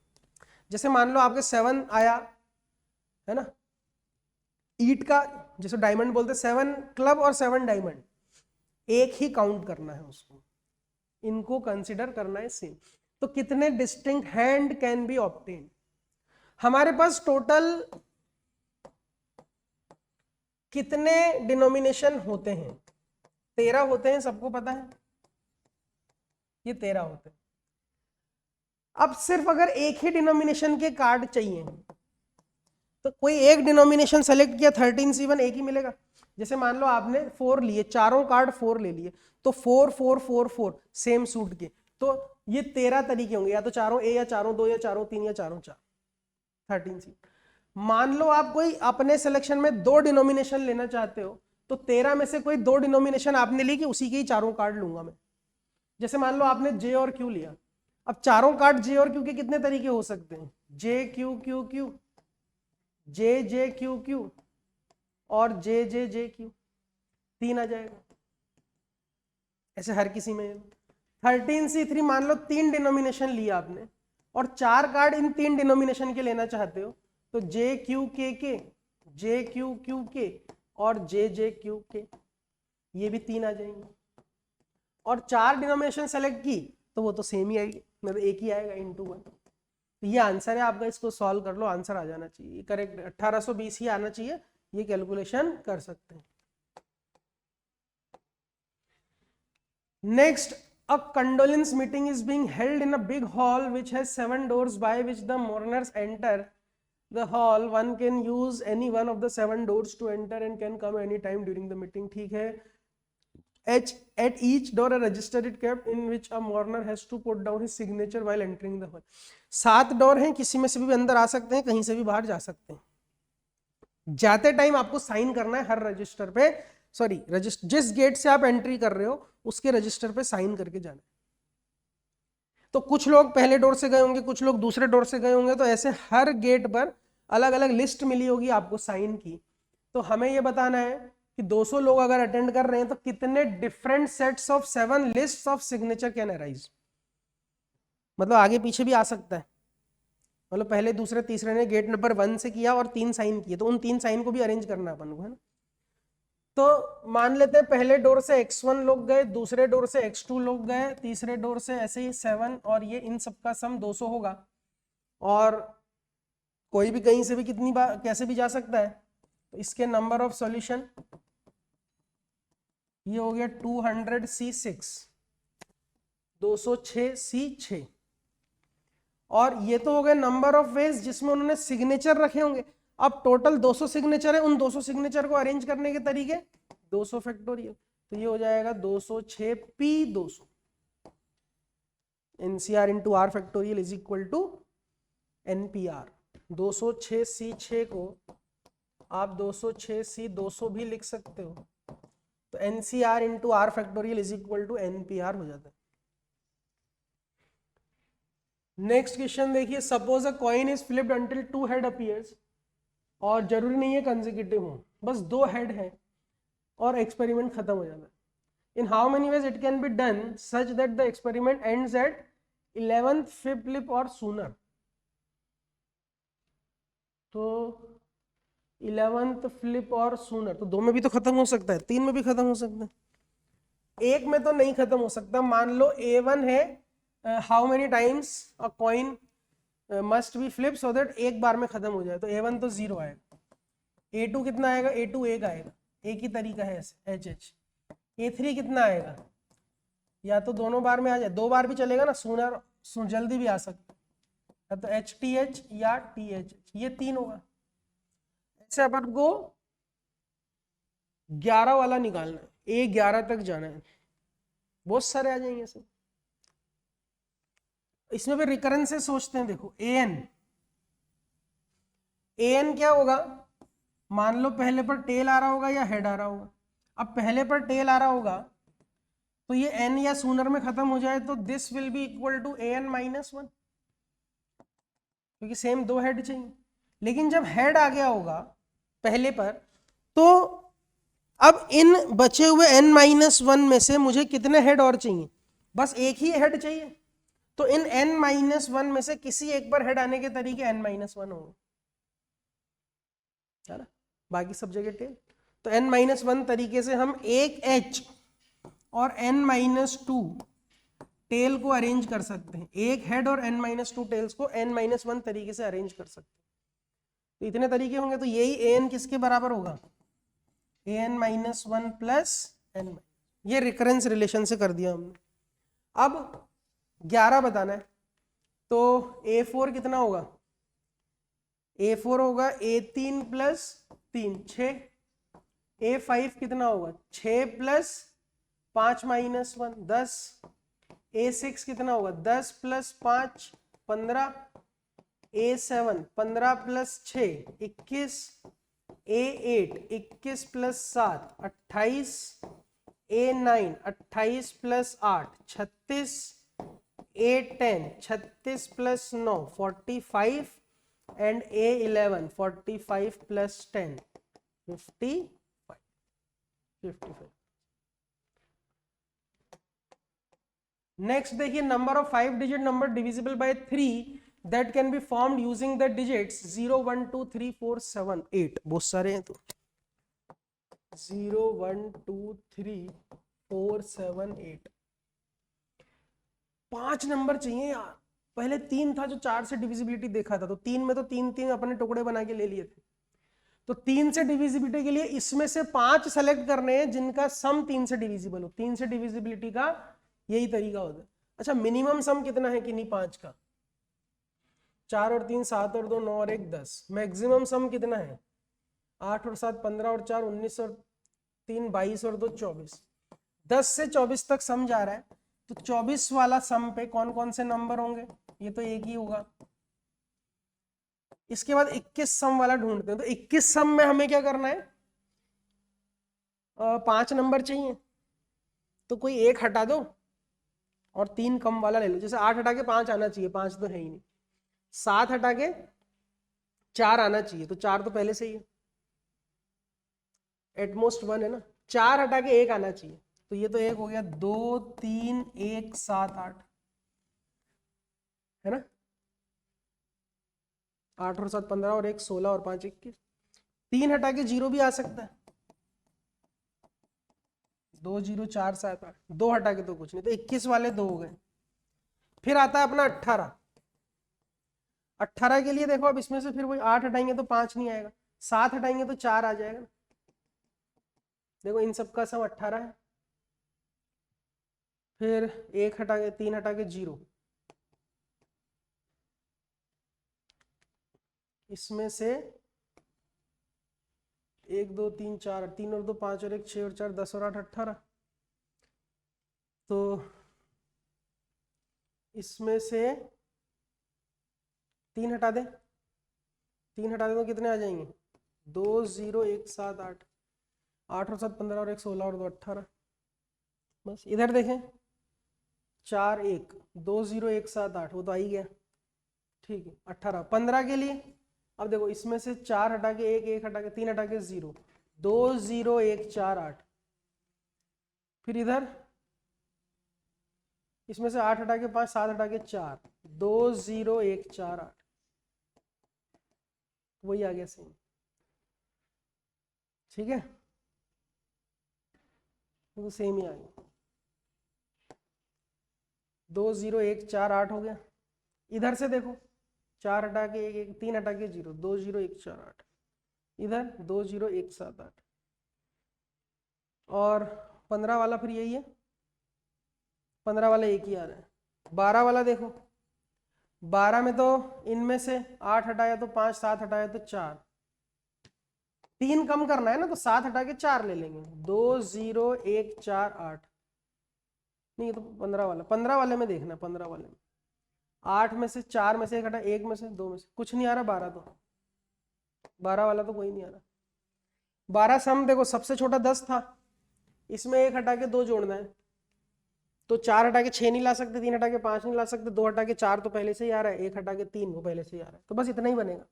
जैसे मान लो आपके 7 आया है ना, ईट का, जैसे डायमंड बोलते 7 क्लब और 7 डायमंड, एक ही काउंट करना है उसको, इनको कंसिडर करना है सेम। तो कितने distinct hand can be obtain, हमारे पास टोटल कितने डिनोमिनेशन होते हैं, 13 होते हैं, सबको पता है, ये 13 होते हैं। अब सिर्फ अगर एक ही डिनोमिनेशन के कार्ड चाहिए, तो कोई एक डिनोमिनेशन सेलेक्ट किया, 13C1 एक ही मिलेगा। जैसे मान लो आपने 4 लिए, चारों कार्ड 4 ले लिए, तो 4 4 4 4 सेम सूट के, तो ये 13 तरीके होंगे, या तो चारों ए, या चारों 2, या चारों 3, या चारों 4, 13C। मान लो आप कोई अपने सिलेक्शन में 2 डिनोमिनेशन लेना चाहते हो, तो 13 में से कोई 2 डिनोमिनेशन आपने ली कि उसी के ही चारों कार्ड लूंगा मैं। जैसे मान लो आपने जे और क्यू लिया, अब चारों कार्ड जे और क्यू के कितने तरीके हो सकते हैं, जे क्यू क्यू क्यू, जे जे क्यू क्यू, और जे जे जे क्यू, 3 आ जाएगा। ऐसे हर किसी में 13C3 मान लो 3 डिनोमिनेशन लिया आपने और 4 कार्ड इन 3 डिनोमिनेशन के लेना चाहते हो, तो JQKK, JQQK और JJQK, ये भी 3 आ जाएंगे। और 4 डिनोमिनेशन सेलेक्ट की तो वो तो सेम ही आएगी, मतलब एक ही आएगा × 1। तो ये आंसर है आपका, इसको सॉल्व कर लो, आंसर आ जाना चाहिए करेक्ट, 1820 ही आना चाहिए, ये कैलकुलेशन कर सकते हैं। Next, a condolence meeting is being held in a big hall which has 7 doors by which the mourners enter the hall. One can use any one of the 7 doors to enter and can come anytime during the meeting. ठीक है। At each door a register is kept in which a mourner has to put down his signature while entering the hall. 7 door हैं, किसी में से भी अंदर आ सकते हैं, कहीं से भी बाहर जा सकते हैं। जाते टाइम आपको साइन करना है हर रजिस्टर पे, सॉरी रजिस्टर, जिस गेट से आप एंट्री कर रहे हो उसके रजिस्टर पे साइन करके जाना। तो कुछ लोग पहले डोर से गए होंगे, कुछ लोग दूसरे डोर से गए होंगे, तो ऐसे हर गेट पर अलग अलग लिस्ट मिली होगी आपको साइन की। तो हमें यह बताना है कि 200 लोग अगर अटेंड कर रहे हैं तो कितने different sets of 7 list of signature can arise, मतलब आगे पीछे भी आ सकता है। मतलब पहले दूसरे तीसरे ने गेट नंबर 1 से किया और 3 साइन किए, तो उन 3 साइन को भी अरेंज करना अपन को, है ना। तो मान लेते हैं पहले डोर से x1 लोग गए, दूसरे डोर से x2 लोग गए, तीसरे डोर से ऐसे ही 7, और ये इन सबका सम 200 होगा। और कोई भी कहीं से भी कितनी बार कैसे भी जा सकता है। तो इसके नंबर ऑफ सॉल्यूशन ये हो गया 200C6, 206C6। और ये तो हो गए नंबर ऑफ वेज जिसमें उन्होंने सिग्नेचर रखे होंगे। अब टोटल 200 सिग्नेचर है, उन 200 सिग्नेचर को अरेंज करने के तरीके 200 फैक्टोरियल, तो ये हो जाएगा 206P200 NCR into R factorial is equal to NPR। 206C6 को आप 206C200 भी लिख सकते हो, तो NCR into R factorial is equal to NPR हो जाता है। नेक्स्ट क्वेश्चन देखिए, suppose a coin is flipped until 2 head appears, और जरूरी नहीं है कंसेक्यूटिव हो, बस 2 हेड है और एक्सपेरिमेंट खत्म हो जाता है। In how many ways it can be done such that the experiment ends at 11th flip और सूनर। तो 11th फ्लिप और सूनर, तो 2 में भी तो खत्म हो सकता है, 3 में भी खत्म हो सकता है, 1 में तो नहीं खत्म हो सकता। मान लो A1 है, how many times a coin must be flip so that एक बार में खत्म हो जाए, तो A1 तो 0 आएगा। A2 कितना आएगा, A2 1 आएगा, एक ही तरीका है ऐसे HH। A3 कितना आएगा, या तो दोनों बार में आ जाए, 2 बार भी चलेगा ना, सूनर जल्दी भी आ सकता है, या तो HTH या THH, ये 3 होगा। ऐसे अपन को 11 वाला निकालना है, A11 तक जाना है, बहुत सारे आ जाएंगे सब। इसमें भी रिकरेंस से सोचते हैं, देखो AN क्या होगा, मान लो पहले पर टेल आ रहा होगा या हेड आ रहा होगा। अब पहले पर टेल आ रहा होगा तो ये N या सूनर में खत्म हो जाए, तो this will be equal to AN -1, क्योंकि सेम 2 हेड चाहिए। लेकिन जब हेड आ गया होगा पहले पर, तो अब इन बचे हुए N-1 में से मुझे कितने हेड और चाहिए, बस एक ही हेड चाहिए। तो इन N-1 में से किसी एक पर हेड आने के तरीके N-1 होंगे, है ना, बाकी सब जगह टेल। तो N-1 तरीके से हम एक H और N-2 टेल को अरेंज कर सकते हैं, एक हेड और N-2 टेल्स को N-1 तरीके से अरेंज कर सकते हैं। तो इतने तरीके होंगे, तो यही AN किसके बराबर होगा, AN-1 प्लस N। ये रिकरेंस रिलेशन से कर दिया हमने। अब 11 बताना है, तो A4 कितना होगा, A4 होगा A3 प्लस 3 6, A5 कितना होगा 6 प्लस 5 -1 10, A6 कितना होगा 10 plus 5 15, A7 15 plus 6 21, A8 21 plus 7 28, A9 28 plus 8 36, A10 36 plus 9 45 and A11 45 plus 10 55। Next देखिए, number of 5 digit number divisible by 3 that can be formed using the digits 0 1 2 3 4 7 8। बहुत सारे हैं तो 0 1 2 3 4 7 8, 5 number चाहिए यार। पहले 3 था जो 4 से डिविजिबिलिटी देखा था, तो 3 में तो 3 3 अपने टुकड़े बना के ले लिए थे। तो 3 से डिविजिबिलिटी के लिए इसमें से 5 सेलेक्ट करने हैं जिनका सम 3 से डिविजिबल हो। 3 से डिविजिबिलिटी का यही तरीका होता है। अच्छा, मिनिमम सम कितना है किन्हीं 5 का? 4 और 3 7 और 2 9 और 1 10। मैक्सिमम सम कितना है? 8 और 7 15 और 4 19 और 3 22 और 2 24। 10 से 24 तक सम जा रहा है, तो 24 वाला सम पे कौन कौन से नंबर होंगे? ये तो एक ही होगा। इसके बाद 21 सम वाला ढूंढते हैं। तो 21 सम में हमें क्या करना है? 5 नंबर चाहिए, तो कोई एक हटा दो और 3 कम वाला ले लो। जैसे 8 हटा के 5 आना चाहिए, 5 तो है ही नहीं। 7 हटा के 4 आना चाहिए, तो 4 तो पहले से ही है, एटमोस्ट 1 है ना। 4 हटा के 1 आना चाहिए, तो ये तो 1 हो गया। 2 3 1 7 8 है ना। 8 और 7 15 और 1 16 और 5 21। 3 हटा के 0 भी आ सकता है, 2 0 4 7 8। 2 हटा के तो कुछ नहीं, तो 21 वाले 2 हो गए। फिर आता है अपना 18। 18 के लिए देखो, अब इसमें से फिर वही 8 हटाएंगे तो 5 नहीं आएगा, 7 हटाएंगे तो 4 आ जाएगा। देखो इन सब का सम 18 है। फिर 1 हटा के 3 हटा के 0, इसमें से 1 2 3 4, 3 और 2 5 और 1 6 और 4 10 और 8 18। तो इसमें से 3 हटा दे, 3 हटा दे तो कितने आ जाएंगे? 2 0 1 7 8, 8 और 7 15 और 1 16 और 2 18। बस इधर देखें, 4 1 2 0 1 7 8, वो तो आ ही गया। ठीक है, 18। 15 के लिए अब देखो, इसमें से 4 हटा के 1 1 हटा के 3 हटा के 0, 2 0 1 4 8। फिर इधर इसमें से 8 हटा के 5 7 हटा के 4, 2 0 1 4 8, वही आ गया सेम। ठीक है, तो सेम ही आ गया। 2 0 1 4 8 हो गया। इधर से देखो, 4 हटा के 1 1 3 हटा के 0, 2 0 1 4 8। इधर 2 0 1 7 8। और 15 वाला फिर यही है, 15 वाला एक ही आ रहा है। 12 वाला देखो, 12 में तो इनमें से 8 हटाया तो 5, 7 हटाया तो 4, 3 कम करना है ना, तो 7 हटा के 4 ले लेंगे। 2 0 1 4 8। नहीं, तो 15 वाला, 15 वाले में देखना, 15 वाले में 8 में से 4 में से 1 हटा, 1 में से 2 में से कुछ नहीं आ रहा। 12 तो 12 वाला तो कोई नहीं आ रहा। 12 सम देखो, सबसे छोटा 10 था, इसमें 1 हटा के 2 जोड़ना है, तो 4 हटा के 6 नहीं ला सकते, 3 हटा के 5 नहीं ला सकते, 2 हटा के 4 तो पहले से ही आ रहा है, 1 हटा के 3 वो पहले से ही आ रहा है, तो बस इतना ही बनेगा।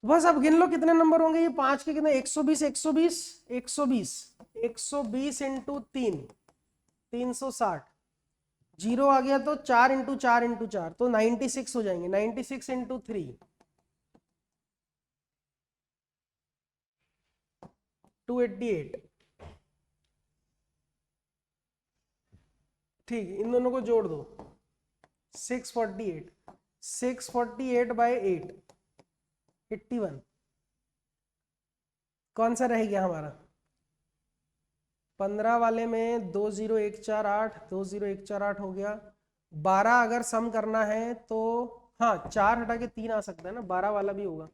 बस अब गिन लो कितने नंबर होंगे ये 5 के, कितने? 120 120 120 120 इंटू 3 360। 0 आ गया तो 4 इंटू 4 इंटू 4, तो 96 हो जाएंगे। 96 इंटू 3 288। ठीक, इन दोनों को जोड़ दो, 648। 648 बाय 8 81। कौन सा रह गया हमारा? 15 वाले में 2 0 1 4 8, 2 0 1 4 8 हो गया। 12 अगर सम करना है तो हाँ, 4 हटा के 3 आ सकता है ना, 12 वाला भी होगा।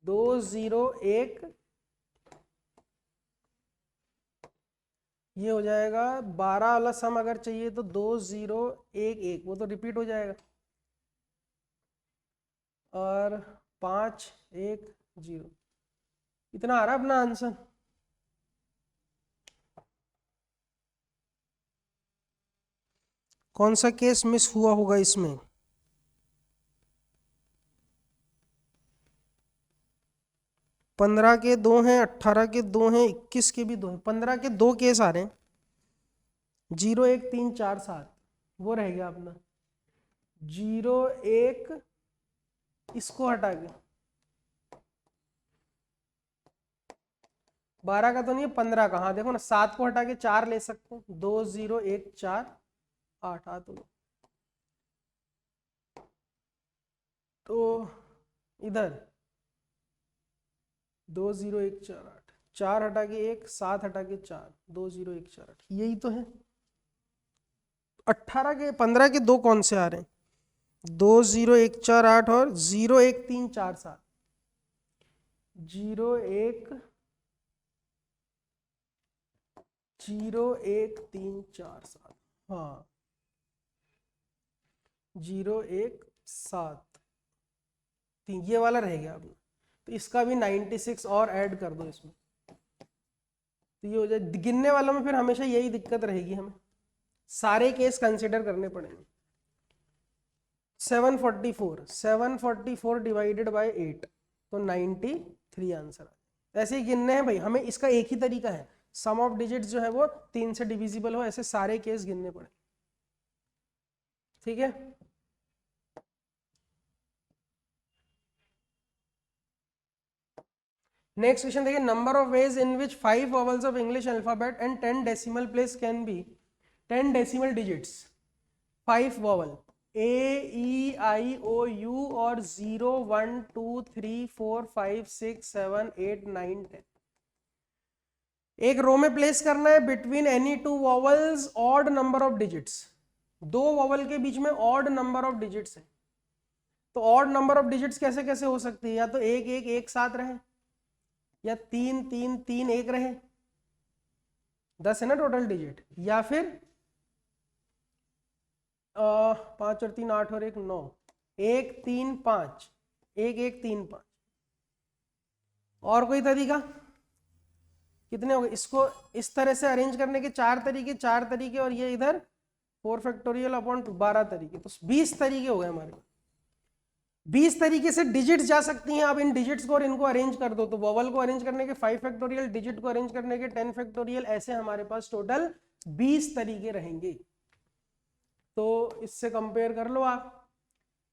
2 0 1, ये हो जाएगा। 12 वाला सम अगर चाहिए तो 2 0 1 1, वो तो रिपीट हो जाएगा। और 5 1 0, इतना आ रहा है अपना आंसर। कौन सा केस मिस हुआ होगा इसमें? पंद्रह के 2 हैं, 18 के 2 हैं, 21 के भी 2 हैं। 15 के 2 केस आ रहे हैं 0 1 3 4 7 वो रह गया अपना 0 1, इसको हटा के 12 का तो नहीं है, 15 का। हाँ देखो ना, 7 को हटा के 4 ले सकते हैं, 2 0 1 4 8 आ तो इधर 2 0 1 4 8, 4 हटा के 1, 7 हटा के 4, 2 0 1 4 8, यही तो है। 18 के 15 के दो कौन से आ रहे हैं? 2 0 1 4 8 और 0 1 3 4 7, 0 1 0 1 3 4 7, हाँ 0 1 7 3, ये वाला रह गया अपना। तो इसका भी 96 और ऐड कर दो इसमें, तो ये हो जाए। गिनने वालों में फिर हमेशा यही दिक्कत रहेगी, हमें सारे केस कंसिडर करने पड़ेंगे। 744 डिवाइडेड बाय 8 तो 93 आंसर। ऐसे ही गिनने हैं भाई हमें, इसका एक ही तरीका है, सम ऑफ डिजिट्स जो है वो 3 से डिविजिबल हो, ऐसे सारे केस गिनने पड़े। ठीक है, नेक्स्ट क्वेश्चन देखिए, number of ways in which 5 vowels of English alphabet and 10 decimal place can be 10 decimal digits. 5 vowel A E I O U और 0 1 2 3 4 5 6 7 8 9 10 एक रो में प्लेस करना है between any two vowels odd number of digits. दो vowel के बीच में odd number of digits है, तो ऑड नंबर ऑफ डिजिट्स कैसे कैसे हो सकती है? या तो 1 1 1 साथ रहे, या 3 3 3 1 रहे, 10 है ना टोटल डिजिट, या फिर 5 और 3 8 और 1 9, 1 3 5 1 1 3 5। और कोई तरीका? कितने हो गए? इसको इस तरह से अरेंज करने के 4 तरीके, और ये इधर 4 फैक्टोरियल अपॉन 12 तरीके, तो 20 तरीके हो गए हमारे। 20 तरीके से डिजिट्स जा सकती हैं। आप इन डिजिट्स को और इनको अरेंज कर दो, तो वॉवल को अरेंज करने के 5 फैक्टोरियल, डिजिट को अरेंज करने के 10 फैक्टोरियल, ऐसे हमारे पास टोटल 20 तरीके रहेंगे। तो इससे कंपेयर कर लो आप,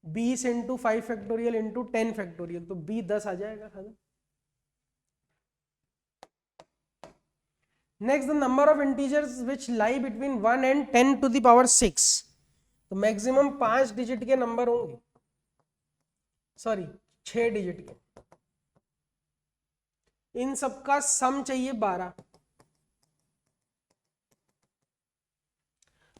20 इंटू 5 फैक्टोरियल इंटू 10 फैक्टोरियल, तो 20 10 आ जाएगा खाली। Next, the number of integers which lie between 1 and 10 to the power 6, तो मैक्सिमम 5 डिजिट के नंबर होंगे, सॉरी 6 डिजिट के। इन सबका सम चाहिए 12।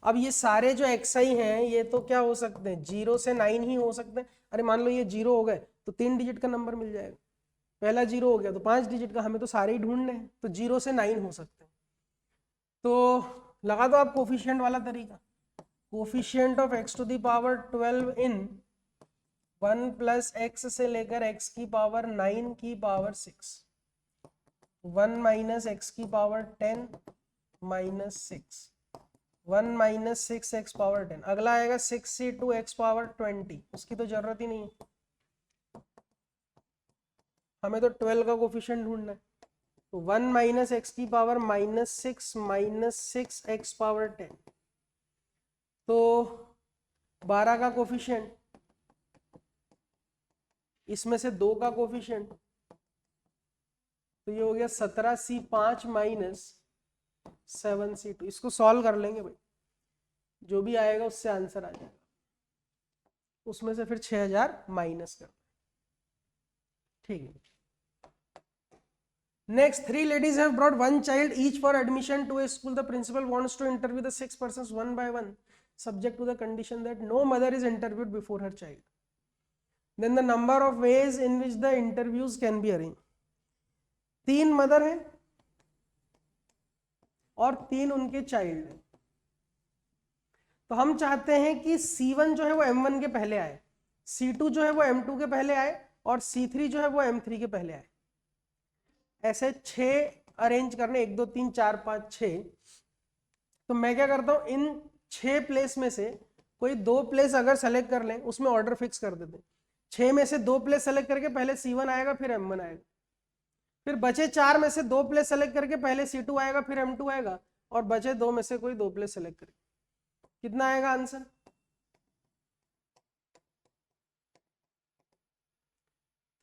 अब ये सारे जो एक्सआई हैं ये तो क्या हो सकते हैं? 0 से 9 ही हो सकते हैं। अरे मान लो ये 0 हो गए तो 3 डिजिट का नंबर मिल जाएगा, पहला 0 हो गया तो 5 डिजिट का, हमें तो सारे ही ढूंढने हैं, तो 0 से 9 हो सकते हैं। तो लगा दो आप कोफिशिएंट वाला तरीका, coefficient of x to the power 12 in 1 plus x से लेकर x की पावर 9 की पावर 6, 1 माइनस x की power 10 minus 6, 1 minus 6 x power 10, अगला आएगा 6c2 x पावर 20, उसकी तो जरूरत ही नहीं है, हमें तो 12 का कोफिशिएंट ढूंढना है। तो 1 माइनस एक्स की पावर -6 माइनस 6 एक्स पावर 10, तो 12 का कोफिशिएंट, इसमें से 2 का कोफिशिएंट, तो ये हो गया 17c5 माइनस 7c2। इसको सॉल्व कर लेंगे भाई, जो भी आएगा उससे आंसर आ जाएगा, उसमें से फिर 6000 माइनस कर, ठीक है। Next, 3 ladies have brought 1 child each for admission to a school. The principal wants to interview the 6 persons one by one, subject to the condition that no mother is interviewed before her child. Then the number of ways in which the interviews can be arranged. 3 mother हैं और 3 उनके child हैं, तो हम चाहते हैं कि C1 जो है वो M1 के पहले आए, C2 जो है वो M2 के पहले आए, और C3 जो है वो M3 के पहले आए। ऐसे 6 अरेंज करने, 1 2 3 4 5 6। तो मैं क्या करता हूं, इन 6 प्लेस में से कोई 2 प्लेस अगर सेलेक्ट कर लें, उसमें ऑर्डर फिक्स कर देते हैं। 6 में से 2 प्लेस सेलेक्ट करके पहले C1 आएगा, फिर M1 आएगा, फिर बचे 4 में से 2 प्लेस सेलेक्ट करके पहले C2 आएगा, फिर M2 आएगा, और बचे दो में से कोई दो प्लेस सेलेक्ट करें। कितना आएगा आंसर?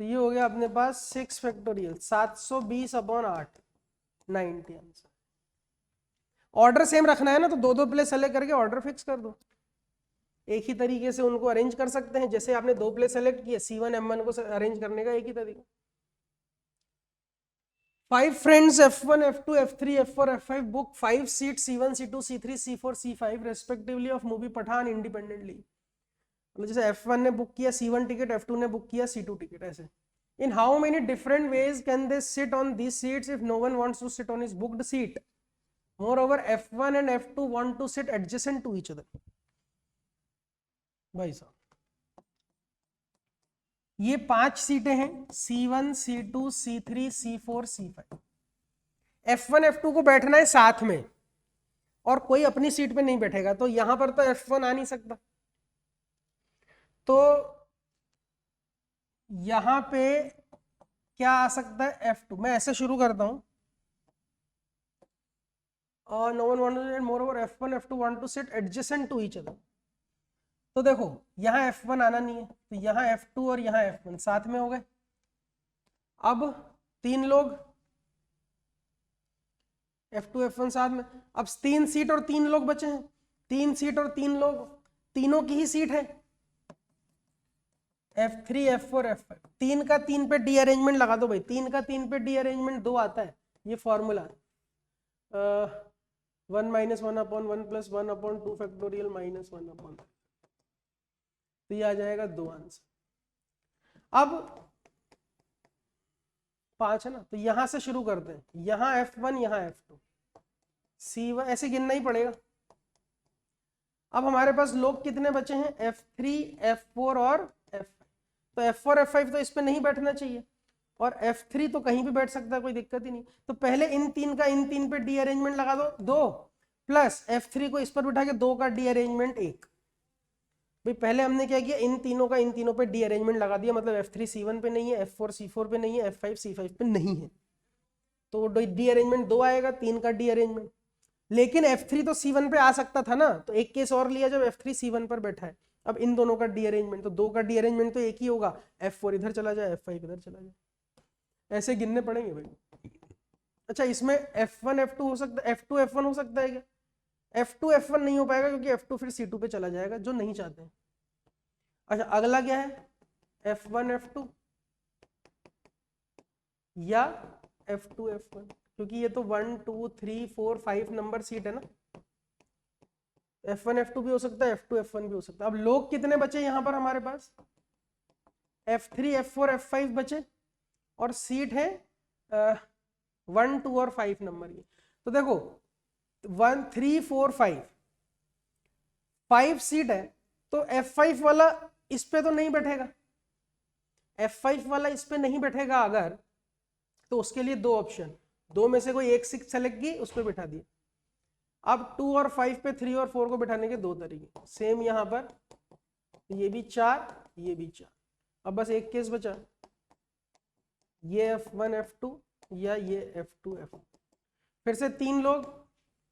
तो ये हो गया अपने पास 6 factorial 720 upon 8 90 answer. Order same रखना है ना, तो दो दो प्लेस सेलेक्ट करके ऑर्डर फिक्स कर दो। एक ही तरीके से उनको अरेंज कर सकते हैं, जैसे आपने दो प्लेस सेलेक्ट किए, C1 M1 को अरेंज करने का एक ही तरीका। 5 friends F1, F2, F3, F4, F5 book 5 seats C1, C2, C3, C4, C5 respectively of movie Pathan independently। मतलब जैसे F1 ने बुक किया C1 टिकट, F2 ने बुक किया C2 टिकट, ऐसे। In how many different ways can they sit on these seats if no one wants to sit on his booked seat? Moreover, F1 and F2 want to sit adjacent to each other। भाई साहब ये 5 सीटें हैं C1, C2, C3, C4, C5। F1, F2 को बैठना है साथ में और कोई अपनी सीट पे नहीं बैठेगा, तो यहां पर तो F1 आ नहीं सकता, तो यहां पे क्या आ सकता है? F2। मैं ऐसे शुरू करता हूं, और no one wants to, moreover F1, F2 want to sit adjacent to each other। तो देखो यहां F1 आना नहीं है, तो यहां F2 और यहां F1 साथ में हो गए। अब 3 लोग F2 F1 साथ में, अब 3 सीट और 3 लोग बचे हैं। 3 सीट और 3 लोग, तीनों की ही सीट है, F3 F4 F5। 3 का 3 पे डी अरेंजमेंट लगा दो भाई। 3 का 3 पे डी अरेंजमेंट 2 आता है, ये formula 1 - 1 upon 1 + 1 upon 2 factorial -1 upon, तो ये आ जाएगा 2 आंसर। अब 5 है ना, तो यहां से शुरू करते हैं, यहां F1 यहां F2 C1 ऐसे गिनना ही पड़ेगा। अब हमारे पास लोग कितने बचे हैं? F3 F4 और F5। तो F4 F5 तो इस पे नहीं बैठना चाहिए, और F3 तो कहीं भी बैठ सकता है, कोई दिक्कत ही नहीं। तो पहले इन 3 का इन 3 पे डी अरेंजमेंट लगा दो 2, प्लस F3 को इस पर बिठा के 2 का डी अरेंजमेंट 1। भाई पहले हमने क्या किया, इन तीनों का इन तीनों पे डी अरेंजमेंट लगा दिया, मतलब F3 C1 पे नहीं है, F4 C4 पे नहीं है, F5 C5 पे नहीं है, तो डी अरेंजमेंट 2 आएगा, 3 का डी अरेंजमेंट। लेकिन F3 तो C1 पे आ सकता था ना, तो एक केस और लिया जब F3 C1 पर बैठा है। अब इन दोनों का डी अरेंजमेंट, तो 2 का डी अरेंजमेंट तो एक ही होगा, F4 इधर चला जाए, F5 इधर चला जाए, ऐसे गिनने पड़ेंगे भाई। अच्छा इसमें F1 F2 हो सकता है, F2 F1 हो सकता है क्या? F2 F1 नहीं हो पाएगा, क्योंकि F2 फिर C2 पे चला जाएगा, जो नहीं चाहते हैं। अच्छा अगला क्या है? F1 F2 या F2 F1, क्योंकि ये तो 1 2 3 4 5 नंबर सीट है ना, F1 F2 भी हो सकता है, F2 F1 भी हो सकता है। अब लोग कितने बचे यहां पर हमारे पास? F3 F4 F5 बचे, और सीट है 1 2 और 5 नंबर की। तो देखो 1 3 4 5 सीट है, तो F5 वाला इस पे तो नहीं बैठेगा, F5 वाला इस पे नहीं बैठेगा अगर, तो उसके लिए 2 ऑप्शन, 2 में से कोई एक सीट सेलेक्ट की, उस पर बैठा दिया। अब 2 और 5 पे 3 और 4 को बिठाने के 2 तरीके, सेम यहां पर, ये भी 4 ये भी 4। अब बस एक केस बचा, ये F1 F2 या ये F2 F1। फिर से 3 लोग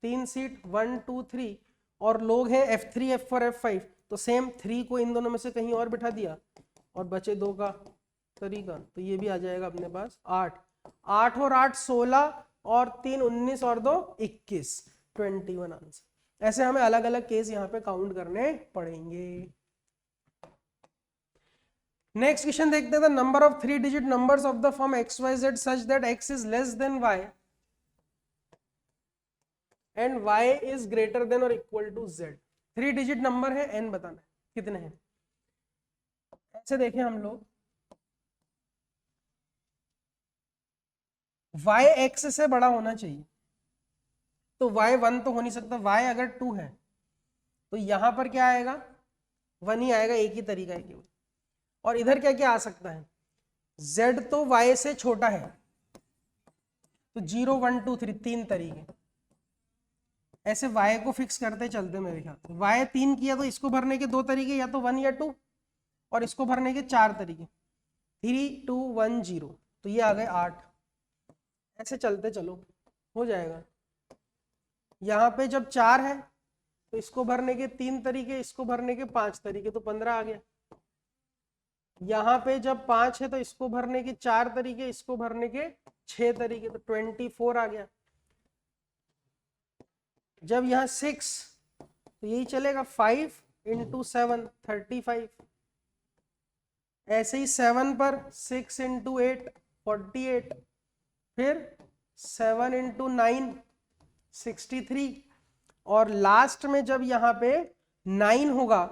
3 सीट 1 2 3, और लोग हैं F3 F4 F5, तो सेम 3 को इन दोनों में से कहीं और बिठा दिया, और बचे 2 का तरीका, तो ये भी आ जाएगा अपने पास 8 8 और 8 16, और 3 19 और 2 21 21 आंसर। ऐसे हमें अलग अलग केस यहाँ पे काउंट करने पड़ेंगे। नेक्स्ट क्वेश्चन देखते हैं, number of 3 digit numbers of the form XYZ such that X is less than Y and Y is greater than और equal to Z। 3 digit number है, N बताना है कितने हैं। ऐसे देखें हम लोग, Y X से बड़ा होना चाहिए, तो Y 1 तो हो नहीं सकता, Y अगर 2 है तो यहां पर क्या आएगा? 1 ही आएगा, एक ही तरीका है केवल। और इधर क्या क्या आ सकता है? Z तो Y से छोटा है, तो 0 1 2 3 3 तरीके, ऐसे Y को फिक्स करते चलते मेरे ख्याल से। Y 3 किया तो इसको भरने के 2 तरीके, या तो 1 या 2, और इसको भरने के 4 तरीके, 3 2 1 0, तो ये आ गए 8। ऐसे चलते चलो, हो जाएगा। यहाँ पे जब 4 है तो इसको भरने के 3 तरीके, इसको भरने के 5 तरीके, तो 15 आ गया। यहाँ पे जब 5 है तो इसको भरने के 4 तरीके, इसको भरने के 6 तरीके, तो 24 आ गया। जब यहाँ 6 तो यही चलेगा, 5 × 7 35। ऐसे ही 7 पर 6 × 8 48, फिर 7 × 9 63, और लास्ट में जब यहाँ पे 9 होगा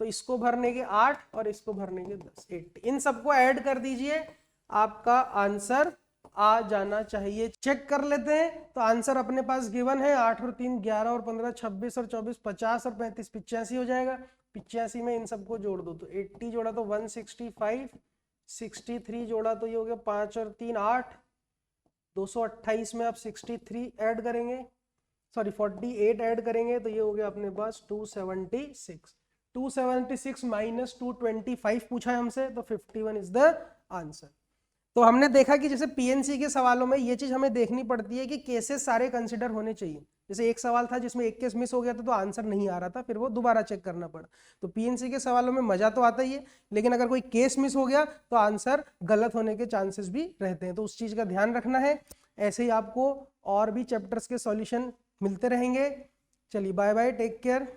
तो इसको भरने के 8 और इसको भरने के 10 80। इन सबको ऐड कर दीजिए, आपका आंसर आ जाना चाहिए। चेक कर लेते हैं। तो आंसर अपने पास गिवन है 8 और 3 11 और 15 26 और 24 50 और 35 85 हो जाएगा। 85 में इन सबको जोड़ दो तो 80 जोड़ा तो 165, 63 जोड़ा तो ये हो गया 5 और 3 8, 228 में आप 63 ऐड करेंगे, सॉरी 48 ऐड करेंगे तो ये हो गया अपने पास 276। 276 माइनस 225 पूछा है हमसे, तो 51 इज द आंसर। तो हमने देखा कि जैसे पीएनसी के सवालों में ये चीज हमें देखनी पड़ती है कि केसेस सारे कंसिडर होने चाहिए। जैसे एक सवाल था जिसमें एक केस मिस हो गया था तो आंसर नहीं आ रहा था, फिर वो दोबारा चेक करना पड़ा। तो पीएनसी के सवालों में मजा तो आता ही है, लेकिन अगर कोई केस मिस हो गया तो आंसर गलत होने के चांसेस भी रहते हैं, तो उस चीज का ध्यान रखना है। ऐसे ही आपको और भी चैप्टर्स के सॉल्यूशन मिलते रहेंगे। चलिए बाय बाय, टेक केयर।